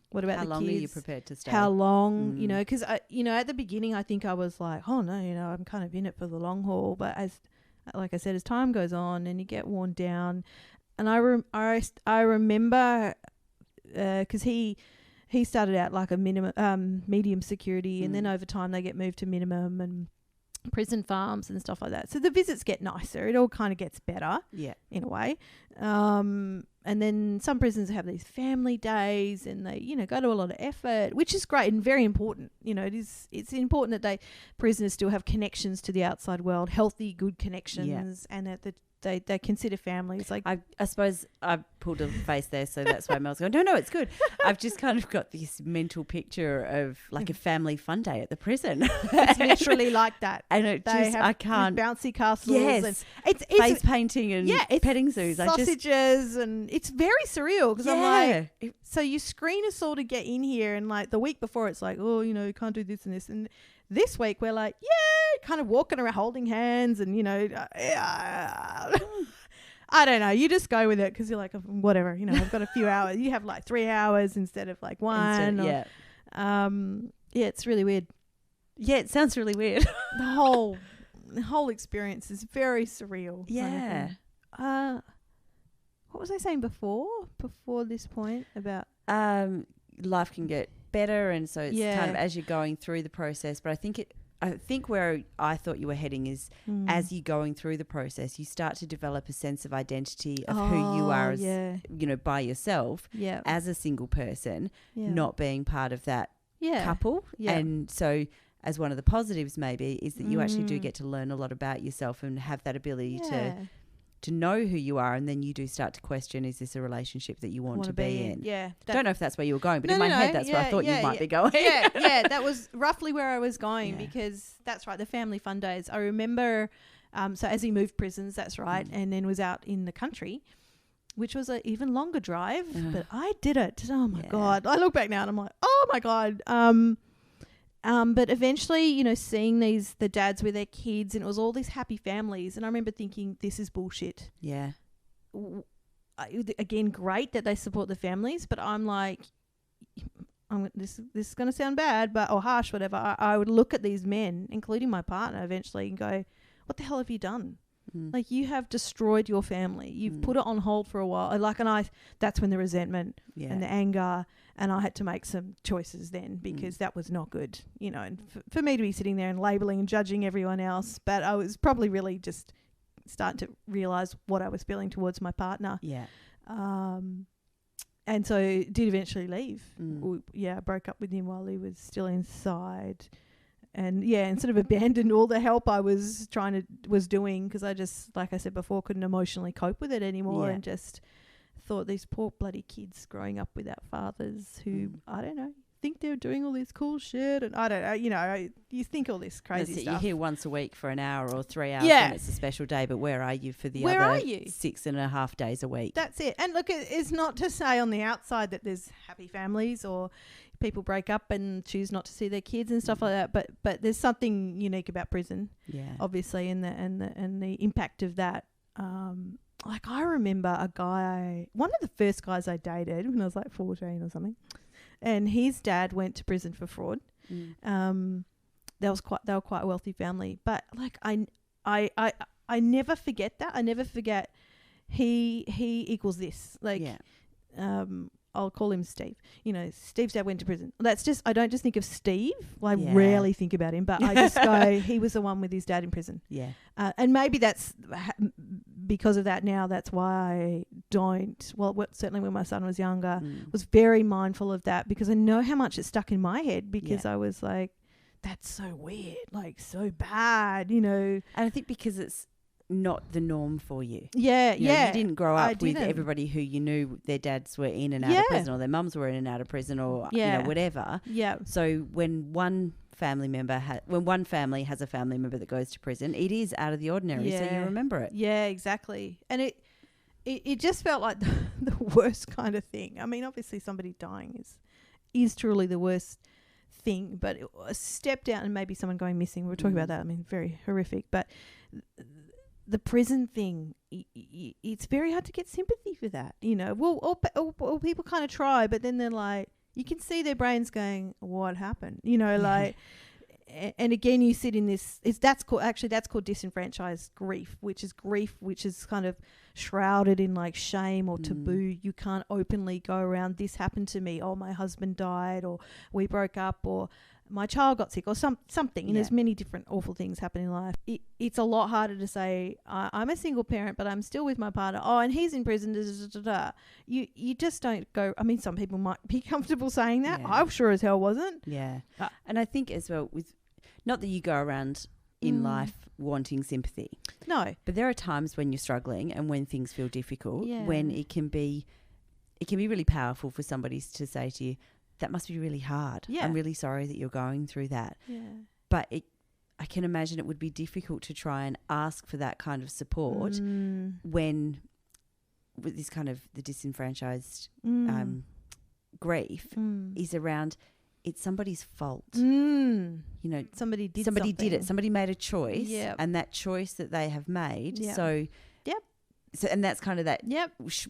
What about the kids? How long are you prepared to stay? How long, because, at the beginning, I think I was like, oh no, I'm kind of in it for the long haul. But like I said, as time goes on and you get worn down, and I remember, because he started out like a medium security, and then over time they get moved to minimum and prison farms and stuff like that. So the visits get nicer. It all kind of gets better, in a way. And then some prisons have these family days, and they, go to a lot of effort, which is great and very important. It's important that prisoners still have connections to the outside world, healthy, good connections, and that they consider families. Like I suppose I pulled a face there, so that's why Mel's going, no, it's good. I've just kind of got this mental picture of like a family fun day at the prison. It's literally like that. And I can't. Bouncy castles. Yes. And it's face painting and petting zoos. Sausages, and it's very surreal, because I'm like, so you screen us all to get in here, and like the week before it's like, oh, you can't do this and this, and this week we're like, kind of walking around holding hands, and I don't know, you just go with it, because you're like, whatever, I've got a few hours. You have like 3 hours instead of like one. It's really weird. Yeah, it sounds really weird. The whole experience is very surreal. Yeah. Kind of what was I saying before this point about life can get better, and so it's kind of as you're going through the process. But I think where I thought you were heading is as you're going through the process, you start to develop a sense of identity of who you are as, by yourself as a single person, not being part of that couple. And so as one of the positives maybe is that you actually do get to learn a lot about yourself and have that ability to know who you are, and then you do start to question, is this a relationship that you want to be in? Yeah. Don't know if that's where you were going, but in my head that's where I thought you might be going. That was roughly where I was going, because that's right, the family fun days. I remember, so as he moved prisons, that's right, and then was out in the country, which was an even longer drive, but I did it. Oh my God. I look back now and I'm like, oh my God. But eventually, seeing the dads with their kids, and it was all these happy families. And I remember thinking, this is bullshit. Yeah. Again, great that they support the families, but I'm like, this is going to sound bad, but or harsh, whatever. I would look at these men, including my partner, eventually, and go, "What the hell have you done? Like, you have destroyed your family. You've put it on hold for a while." That's when the resentment and the anger, and I had to make some choices then, because that was not good, and for me to be sitting there and labeling and judging everyone else. But I was probably really just starting to realize what I was feeling towards my partner. Yeah. And so did eventually leave. I broke up with him while he was still inside. And sort of abandoned all the help I was doing, because I just, like I said before, couldn't emotionally cope with it anymore, and just thought, these poor bloody kids growing up without fathers who, I don't know, think they're doing all this cool shit, and I don't know, you think all this crazy stuff. You hear once a week for an hour or 3 hours when it's a special day, but where are you for the other 6.5 days a week? That's it. And look, it's not to say on the outside that there's happy families or people break up and choose not to see their kids and stuff like that, but there's something unique about prison, obviously, and the impact of that. Like, I remember one of the first guys I dated when I was like 14 or something, and his dad went to prison for fraud. They were quite a wealthy family, but like I never forget that. I never forget he equals this. Like, I'll call him Steve. Steve's dad went to prison. That's just, I don't just think of Steve. Well, I rarely think about him, but I just go, he was the one with his dad in prison. Yeah. And maybe that's because of that now, that's why I don't, certainly when my son was younger, was very mindful of that, because I know how much it stuck in my head, because I was like, that's so weird, like so bad, And I think because it's not the norm for you. You didn't grow up with everybody who you knew their dads were in and out of prison, or their mums were in and out of prison, or whatever. So when one family has a family member that goes to prison, it is out of the ordinary, so you remember it. Exactly. And it just felt like the worst kind of thing. I mean, obviously somebody dying is truly the worst thing, but a step down, and maybe someone going missing, we're talking about that, I mean, very horrific, but the prison thing, it's very hard to get sympathy for that, or people kind of try, but then they're like, you can see their brains going, what happened, like, and again, you sit in this, that's called disenfranchised grief, which is kind of shrouded in like shame or taboo. You can't openly go around, this happened to me, or my husband died, or we broke up, or my child got sick, or something. And there's many different awful things happen in life. It's a lot harder to say, I'm a single parent, but I'm still with my partner. Oh, and he's in prison. Da, da, da, da. You just don't go. I mean, some people might be comfortable saying that. I sure as hell wasn't. Yeah. And I think as well, not that you go around in life wanting sympathy. No. But there are times when you're struggling and when things feel difficult, when it can be really powerful for somebody to say to you, that must be really hard. I'm really sorry that you're going through that. Yeah. But I can imagine it would be difficult to try and ask for that kind of support when, with this kind of the disenfranchised grief is around, it's somebody's fault. Somebody did it. Somebody made a choice, and that choice that they have made. So and that's kind of that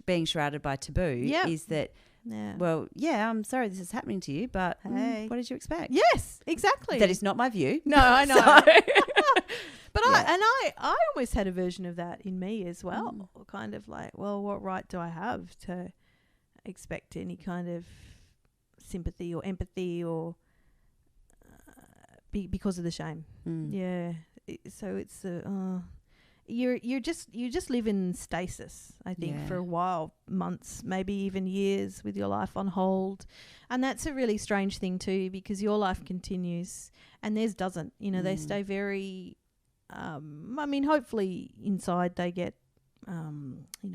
being shrouded by taboo is that. Yeah. Well, I'm sorry this is happening to you, but what did you expect? Yes, exactly. That is not my view. No, I know. But I almost had a version of that in me as well. Kind of like, well, what right do I have to expect any kind of sympathy or empathy or because of the shame? So it's you just live in stasis, I think, for a while, months, maybe even years, with your life on hold. And that's a really strange thing too, because your life continues and theirs doesn't. They stay very I mean, hopefully inside they get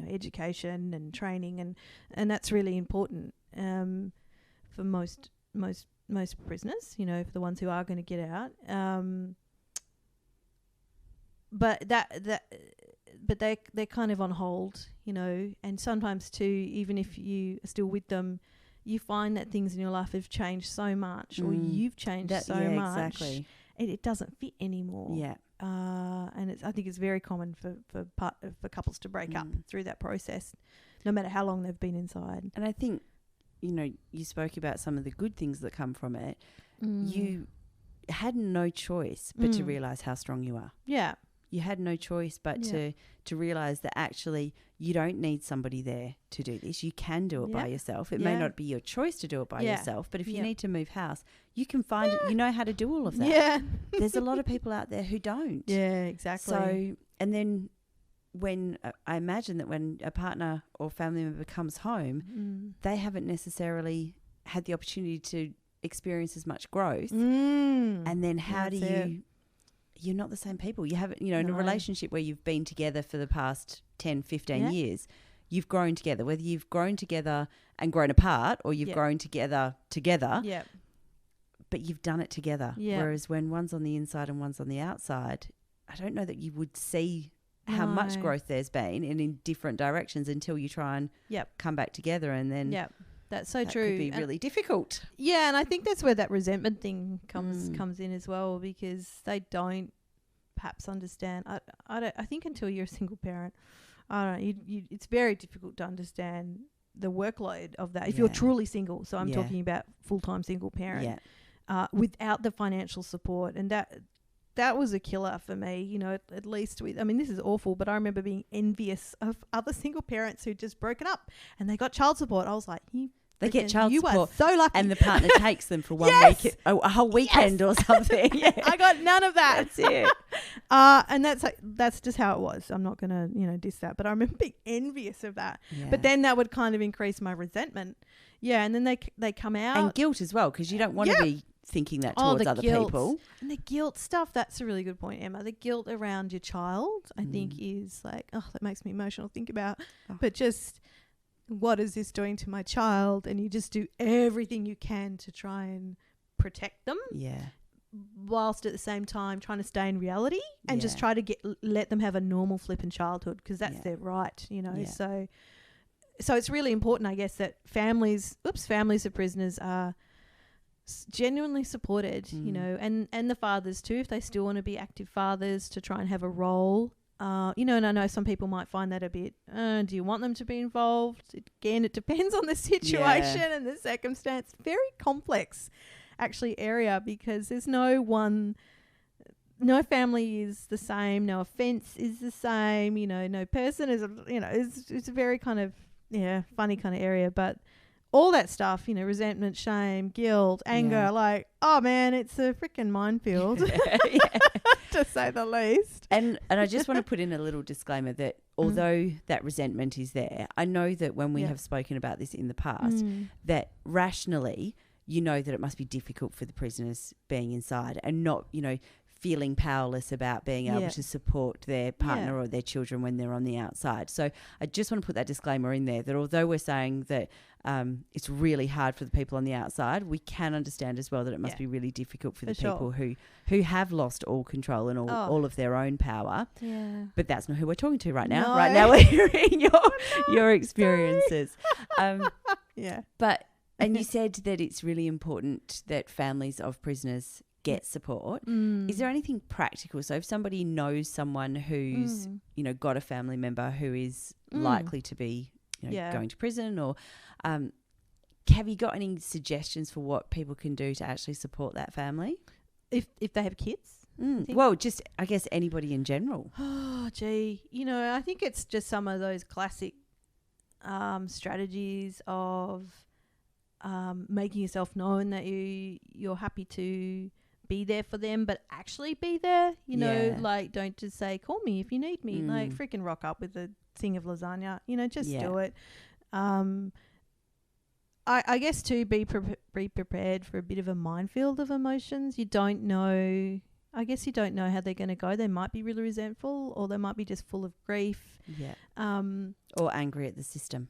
education and training, and that's really important for most prisoners, for the ones who are going to get out. But they're kind of on hold, and sometimes too, even if you are still with them, you find that things in your life have changed so much, or you've changed much, exactly. It doesn't fit anymore. Yeah. And I think it's very common for couples to break up through that process, no matter how long they've been inside. And I think you spoke about some of the good things that come from it. Mm. You had no choice but to Mm. realise how strong you are. Yeah. You had no choice but Yeah. to realise that actually you don't need somebody there to do this. You can do it by Yeah. yourself. It may Yeah. not be your choice to do it by Yeah. yourself, but if you Yeah. need to move house, you can find it. You know how to do all of that. Yeah. There's a lot of people out there who don't. Yeah, exactly. So, and then when I imagine that when a partner or family member comes home, they haven't necessarily had the opportunity to experience as much growth. And then how do you, you're not the same people. You haven't, in a No. relationship where you've been together for the past 10, 15 years, you've grown together, whether you've grown together and grown apart or you've grown together, Yeah. but you've done it together. Yeah. Whereas when one's on the inside and one's on the outside, I don't know that you would see how much No. growth there's been and in different directions until you try and come back together, and then That's so that true. could be really difficult. Yeah, and I think that's where that resentment thing comes in as well, because they don't perhaps understand. I think until you're a single parent, I don't know. It's very difficult to understand the workload of that if you're truly single. So I'm talking about full-time single parent without the financial support, and that was a killer for me. At least with. I mean, this is awful, but I remember being envious of other single parents who'd just broken up and they got child support. I was like, they get child you support, are so lucky, and the partner takes them for one week, a whole weekend or something. I got none of that. That's it. And that's just how it was. I'm not gonna diss that, but I remember being envious of that. Yeah. But then that would kind of increase my resentment. Yeah, and then they come out and guilt as well, because you don't want to be thinking that towards the other guilt. people. And the guilt stuff, that's a really good point, Emma. The guilt around your child, I think, is like, that makes me emotional to think about. But just, what is this doing to my child? And you just do everything you can to try and protect them. Yeah. Whilst at the same time trying to stay in reality and just try to let them have a normal flippant childhood, because that's their right, So it's really important, I guess, that families of prisoners are genuinely supported, and the fathers too, if they still want to be active fathers, to try and have a role. And I know some people might find that a bit, do you want them to be involved? Again, it depends on the situation and the circumstance. Very complex, actually, area, because there's no family is the same, no offence is the same, no person is, it's a very kind of, funny kind of area, but all that stuff, resentment, shame, guilt, anger, like, oh man, it's a freaking minefield, to say the least. And I just want to put in a little disclaimer that although that resentment is there, I know that when we have spoken about this in the past, that rationally, that it must be difficult for the prisoners being inside and not, feeling powerless about being able to support their partner or their children when they're on the outside. So I just want to put that disclaimer in there, that although we're saying that it's really hard for the people on the outside, we can understand as well that it must be really difficult for the people who have lost all control and all of their own power. Yeah. But that's not who we're talking to right now. No. Right now we're hearing your experiences. But and you said that it's really important that families of prisoners get support. Is there anything practical? So if somebody knows someone who's, got a family member who is likely to be, going to prison, or have you got any suggestions for what people can do to actually support that family? If they have kids? Well, just, I guess, anybody in general. Oh, gee. I think it's just some of those classic strategies of making yourself known that you're happy to be there for them, but actually be there, like, don't just say, call me if you need me, like, freaking rock up with a thing of lasagna, just do it. I guess too, be prepared for a bit of a minefield of emotions. You don't know how they're going to go. They might be really resentful, or they might be just full of grief. Or angry at the system.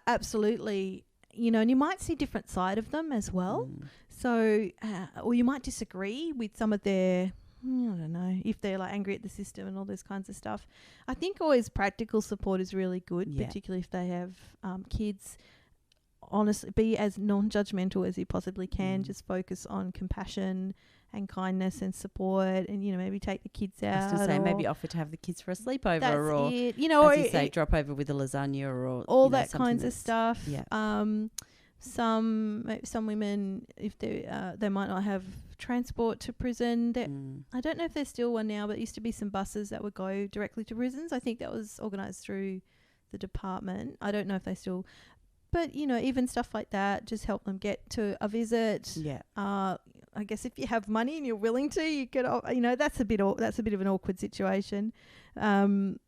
Absolutely. And you might see different side of them as well. So, or you might disagree with some of their, I don't know, if they're like angry at the system and all those kinds of stuff. I think always practical support is really good, particularly if they have kids. Honestly, be as non-judgmental as you possibly can. Just focus on compassion and kindness and support, and maybe take the kids out. I was going to say, maybe offer to have the kids for a sleepover, or it. as you say, drop over with a lasagna, or all that kinds of stuff. some women, if they might not have transport to prison. I don't know if there's still one now, but there used to be some buses that would go directly to prisons. I think that was organised through the department. I don't know if they still, but even stuff like that, just help them get to a visit. Yeah. I guess if you have money and you're willing to, you could, that's a bit of an awkward situation. And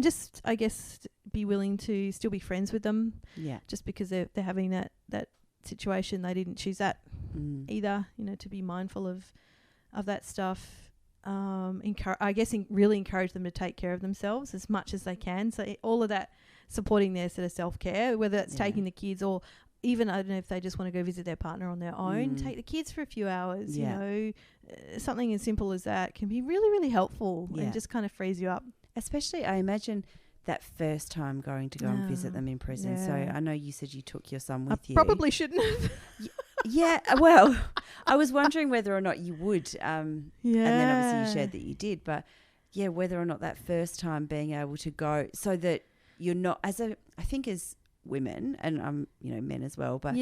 just, I guess, be willing to still be friends with them. Yeah. Just because they're having that situation, they didn't choose that either. To be mindful of that stuff. Really encourage them to take care of themselves as much as they can. So all of that, supporting their sort of self-care, whether that's taking the kids or even, I don't know, if they just want to go visit their partner on their own, take the kids for a few hours. Something as simple as that can be really, really helpful and just kind of frees you up. Especially, I imagine, that first time going to go and visit them in prison. So I know you said you took your son with you. Probably shouldn't have. Yeah, well, I was wondering whether or not you would. And then obviously you shared that you did. But yeah, whether or not that first time being able to go, so that you're not, I think as women and men as well, but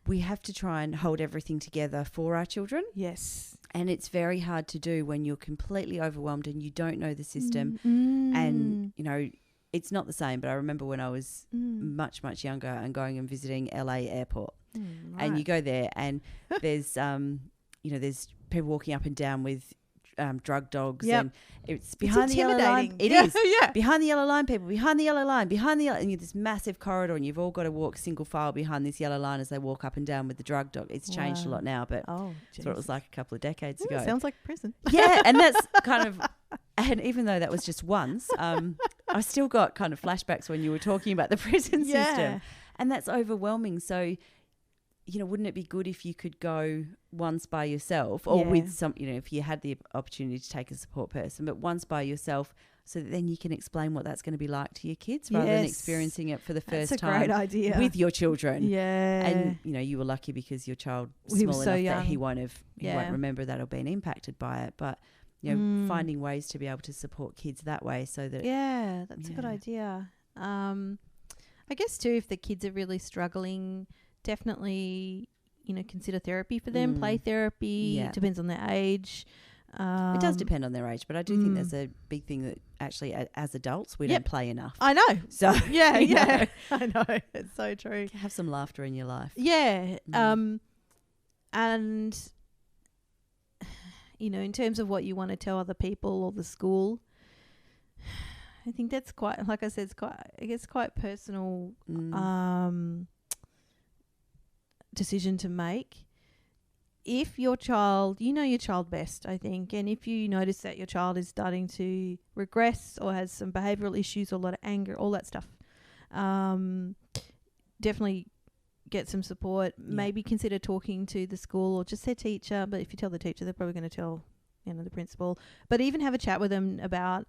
we have to try and hold everything together for our children. Yes. And it's very hard to do when you're completely overwhelmed and you don't know the system. And, it's not the same, but I remember when I was much, much younger and going and visiting LA airport. And you go there and there's, there's people walking up and down with drug dogs and it's behind the yellow line. It is. Yeah. Behind the yellow line, people, behind the yellow line, and you have this massive corridor and you've all got to walk single file behind this yellow line as they walk up and down with the drug dog. It's changed a lot now, but that's what it was like a couple of decades ago. Sounds like prison. Yeah, and that's kind of, and even though that was just once, I still got kind of flashbacks when you were talking about the prison system. And that's overwhelming. So, wouldn't it be good if you could go once by yourself or with some, if you had the opportunity to take a support person, but once by yourself, so that then you can explain what that's going to be like to your kids rather than experiencing it for the first time. That's a great idea. With your children. Yeah. And, you were lucky because your child was small enough that he won't remember that or been impacted by it. But, finding ways to be able to support kids that way so that. Yeah, that's a good idea. I guess too, if the kids are really struggling, definitely, consider therapy for them, play therapy. Yeah. Depends on their age. It does depend on their age, but I do think there's a big thing that actually as adults we don't play enough. I know. So yeah. I know. It's so true. Have some laughter in your life. Yeah. And in terms of what you want to tell other people or the school, I think that's quite, like I said, it's quite personal decision to make. If your child, your child best, I think, and if you notice that your child is starting to regress or has some behavioural issues or a lot of anger, all that stuff, definitely get some support. Maybe consider talking to the school or just their teacher. But if you tell the teacher, they're probably going to tell, the principal. But even have a chat with them about,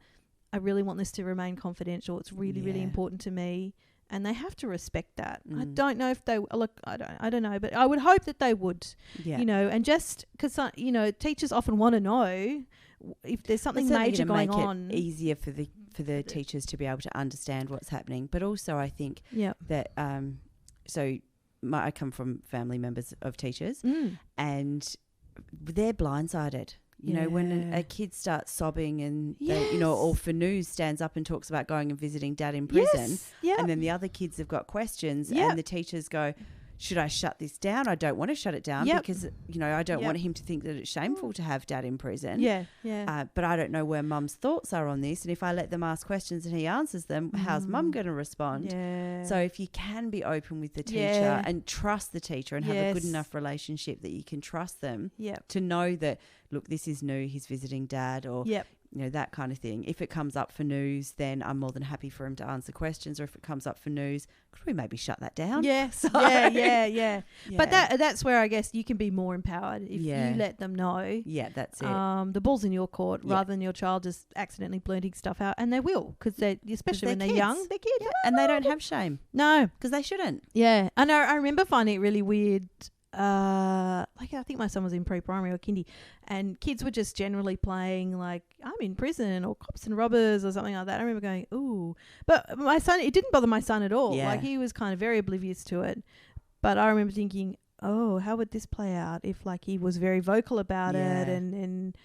I really want this to remain confidential. It's really, really important to me. And they have to respect that. I don't know if they look. I don't know, but I would hope that they would. Yeah. And just because teachers often want to know if there's something major going on. It easier for the teachers to be able to understand what's happening, but also I think that I come from family members of teachers, and they're blindsided. When a kid starts sobbing and, or Fanoo stands up and talks about going and visiting dad in prison, and then the other kids have got questions and the teachers go, should I shut this down? I don't want to shut it down because, I don't want him to think that it's shameful to have dad in prison. But I don't know where mum's thoughts are on this. And if I let them ask questions and he answers them, how's mum going to respond? So if you can be open with the teacher and trust the teacher and have a good enough relationship that you can trust them to know that, look, this is new, he's visiting dad, or that kind of thing. If it comes up for news, then I'm more than happy for him to answer questions. Or if it comes up for news, could we maybe shut that down? Yes. Yeah. But that's where I guess you can be more empowered if you let them know. Yeah, that's it. The ball's in your court rather than your child just accidentally blurting stuff out. And they will, especially when they're young. They're kids. Yeah. And they don't have shame. No. Because they shouldn't. Yeah. And I remember finding it really weird. I think my son was in pre-primary or kindy, and kids were just generally playing like I'm in prison or cops and robbers or something like that. I remember going, ooh, but my son, it didn't bother my son at all. Like he was kind of very oblivious to it. But I remember thinking, oh, how would this play out if like he was very vocal about it and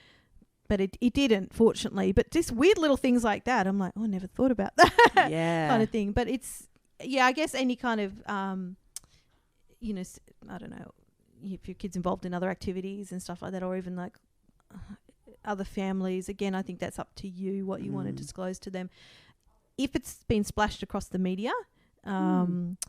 but it didn't, fortunately. But just weird little things like that. I'm like, oh, I never thought about that kind of thing. But it's, I guess any kind of, you know, I don't know, if your kid's involved in other activities and stuff like that, or even like other families, again, I think that's up to you what you want to disclose to them. If it's been splashed across the media, it's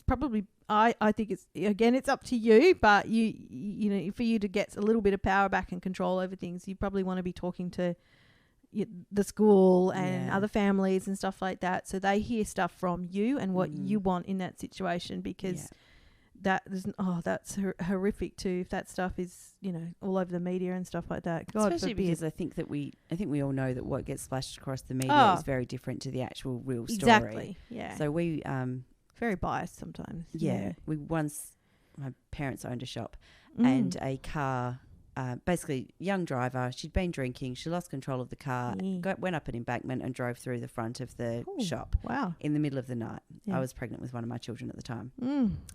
probably, I think it's, again, it's up to you, but you know, for you to get a little bit of power back and control over things, you probably want to be talking to the school and other families and stuff like that, so they hear stuff from you and what you want in that situation, because that's horrific too if that stuff is, you know, all over the media and stuff like that. God Especially forbid. because I think we all know that what gets splashed across the media is very different to the actual real story. Exactly. Yeah. So we very biased sometimes. we once, my parents owned a shop and a car, basically young driver, she'd been drinking, she lost control of the car, went up an embankment and drove through the front of the shop. Wow. In the middle of the night. I was pregnant with one of my children at the time.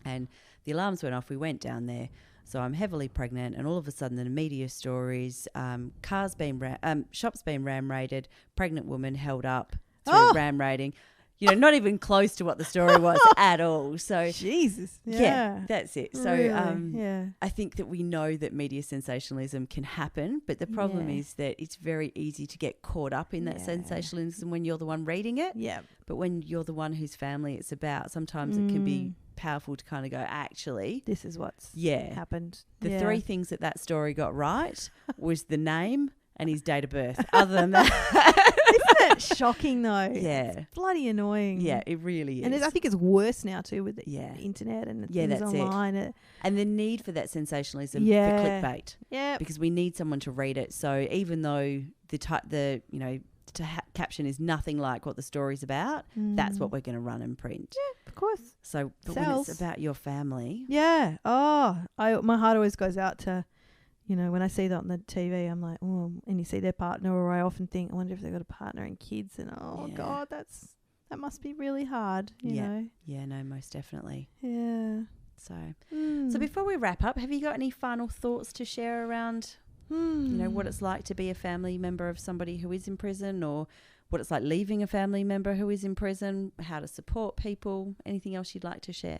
And the alarms went off. We went down there. So I'm heavily pregnant, and all of a sudden the media stories, shops being ram raided, pregnant woman held up through ram raiding. You know, not even close to what the story was at all. So Jesus. Yeah, that's it. So really? I think that we know that media sensationalism can happen, but the problem is that it's very easy to get caught up in that sensationalism when you're the one reading it. Yeah. But when you're the one whose family it's about, sometimes it can be powerful to kind of go, actually, this is what's happened. The three things that story got right was the name and his date of birth. Other than that. Isn't it shocking though? Yeah. It's bloody annoying. Yeah, it really is. And I think it's worse now too with the internet and things online. And the need for that sensationalism for clickbait. Yeah. Because we need someone to read it. So even though caption is nothing like what the story's about, that's what we're going to run and print. Yeah, of course. So but when it's about your family. Yeah. Oh, my heart always goes out to, you know, when I see that on the TV, I'm like, oh, and you see their partner, or I often think, I wonder if they've got a partner and kids, and God, that must be really hard, you know. Yeah, no, most definitely. Yeah. So before we wrap up, have you got any final thoughts to share around, you know, what it's like to be a family member of somebody who is in prison, or what it's like leaving a family member who is in prison, how to support people, anything else you'd like to share?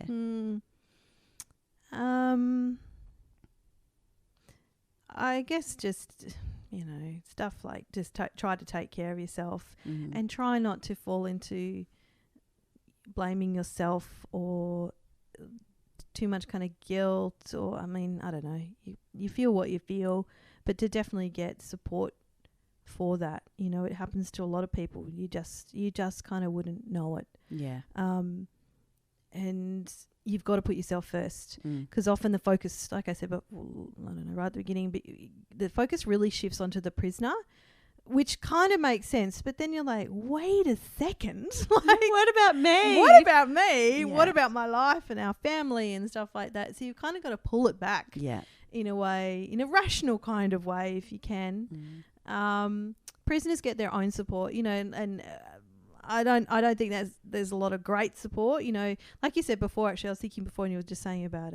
I guess just, you know, stuff like just try to take care of yourself and try not to fall into blaming yourself or too much kind of guilt, or, I mean, I don't know, you feel what you feel, but to definitely get support for that. You know, it happens to a lot of people. You just kind of wouldn't know it. Yeah. And you've got to put yourself first, because often the focus, like I said, but I don't know, right at the beginning, but the focus really shifts onto the prisoner, which kind of makes sense. But then you're like, wait a second, like, what about me? What about me? Yeah. What about my life and our family and stuff like that? So you've kind of got to pull it back, in a way, in a rational kind of way, if you can. Prisoners get their own support, you know, and I don't think there's a lot of great support, you know. Like you said before, actually, I was thinking before, and you were just saying about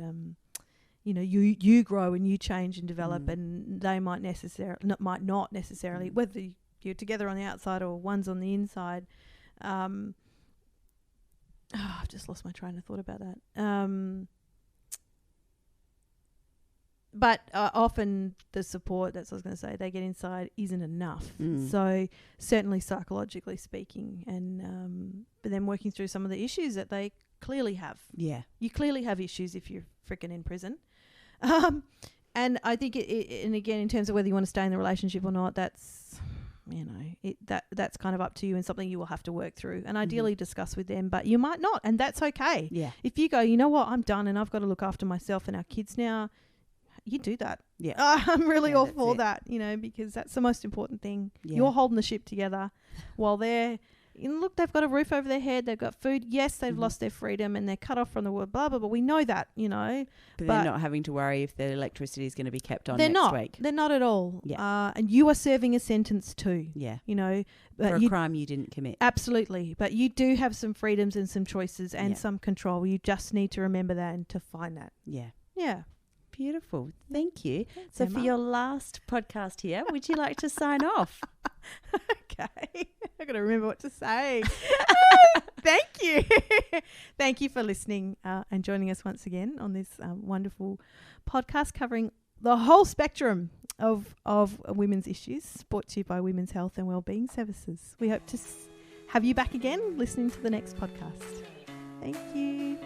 you know, you grow and you change and develop, and they might not necessarily, whether you're together on the outside or one's on the inside. I've just lost my train of thought about that. But often the support, that's what I was going to say, they get inside isn't enough. So certainly psychologically speaking, and but then working through some of the issues that they clearly have. Yeah. You clearly have issues if you're freaking in prison. And I think and again, in terms of whether you want to stay in the relationship or not, that's, you know, that's kind of up to you and something you will have to work through and ideally discuss with them, but you might not, and that's okay. Yeah. If you go, you know what, I'm done and I've got to look after myself and our kids now, you do that. Yeah. I'm really all for that, you know, because that's the most important thing. Yeah. You're holding the ship together while they're look, they've got a roof over their head, they've got food. Yes, they've Mhm. lost their freedom and they're cut off from the world, blah, blah, blah. We know that, But they're not having to worry if their electricity is going to be kept on next week. They're not at all. Yeah. And you are serving a sentence too. Yeah. But For a crime you didn't commit. Absolutely. But you do have some freedoms and some choices and Yeah. some control. You just need to remember that and to find that. Yeah. Yeah. Beautiful. Thank you. Thanks, So for Emma. your last podcast here, would you like to sign off? Okay. I've got to remember what to say. Thank you. Thank you for listening and joining us once again on this wonderful podcast covering the whole spectrum of women's issues, brought to you by Women's Health and Wellbeing Services. We hope to have you back again listening to the next podcast. Thank you.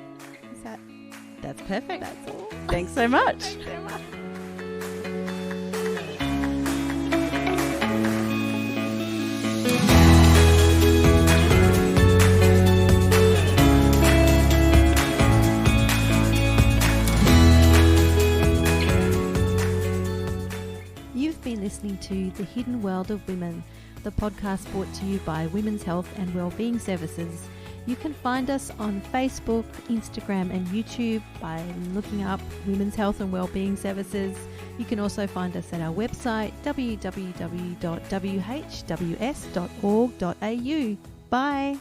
That's perfect. That's all. Thanks so much. Thanks so much. You've been listening to The Hidden World of Women, the podcast brought to you by Women's Health and Wellbeing Services. You can find us on Facebook, Instagram and YouTube by looking up Women's Health and Wellbeing Services. You can also find us at our website www.whws.org.au. Bye.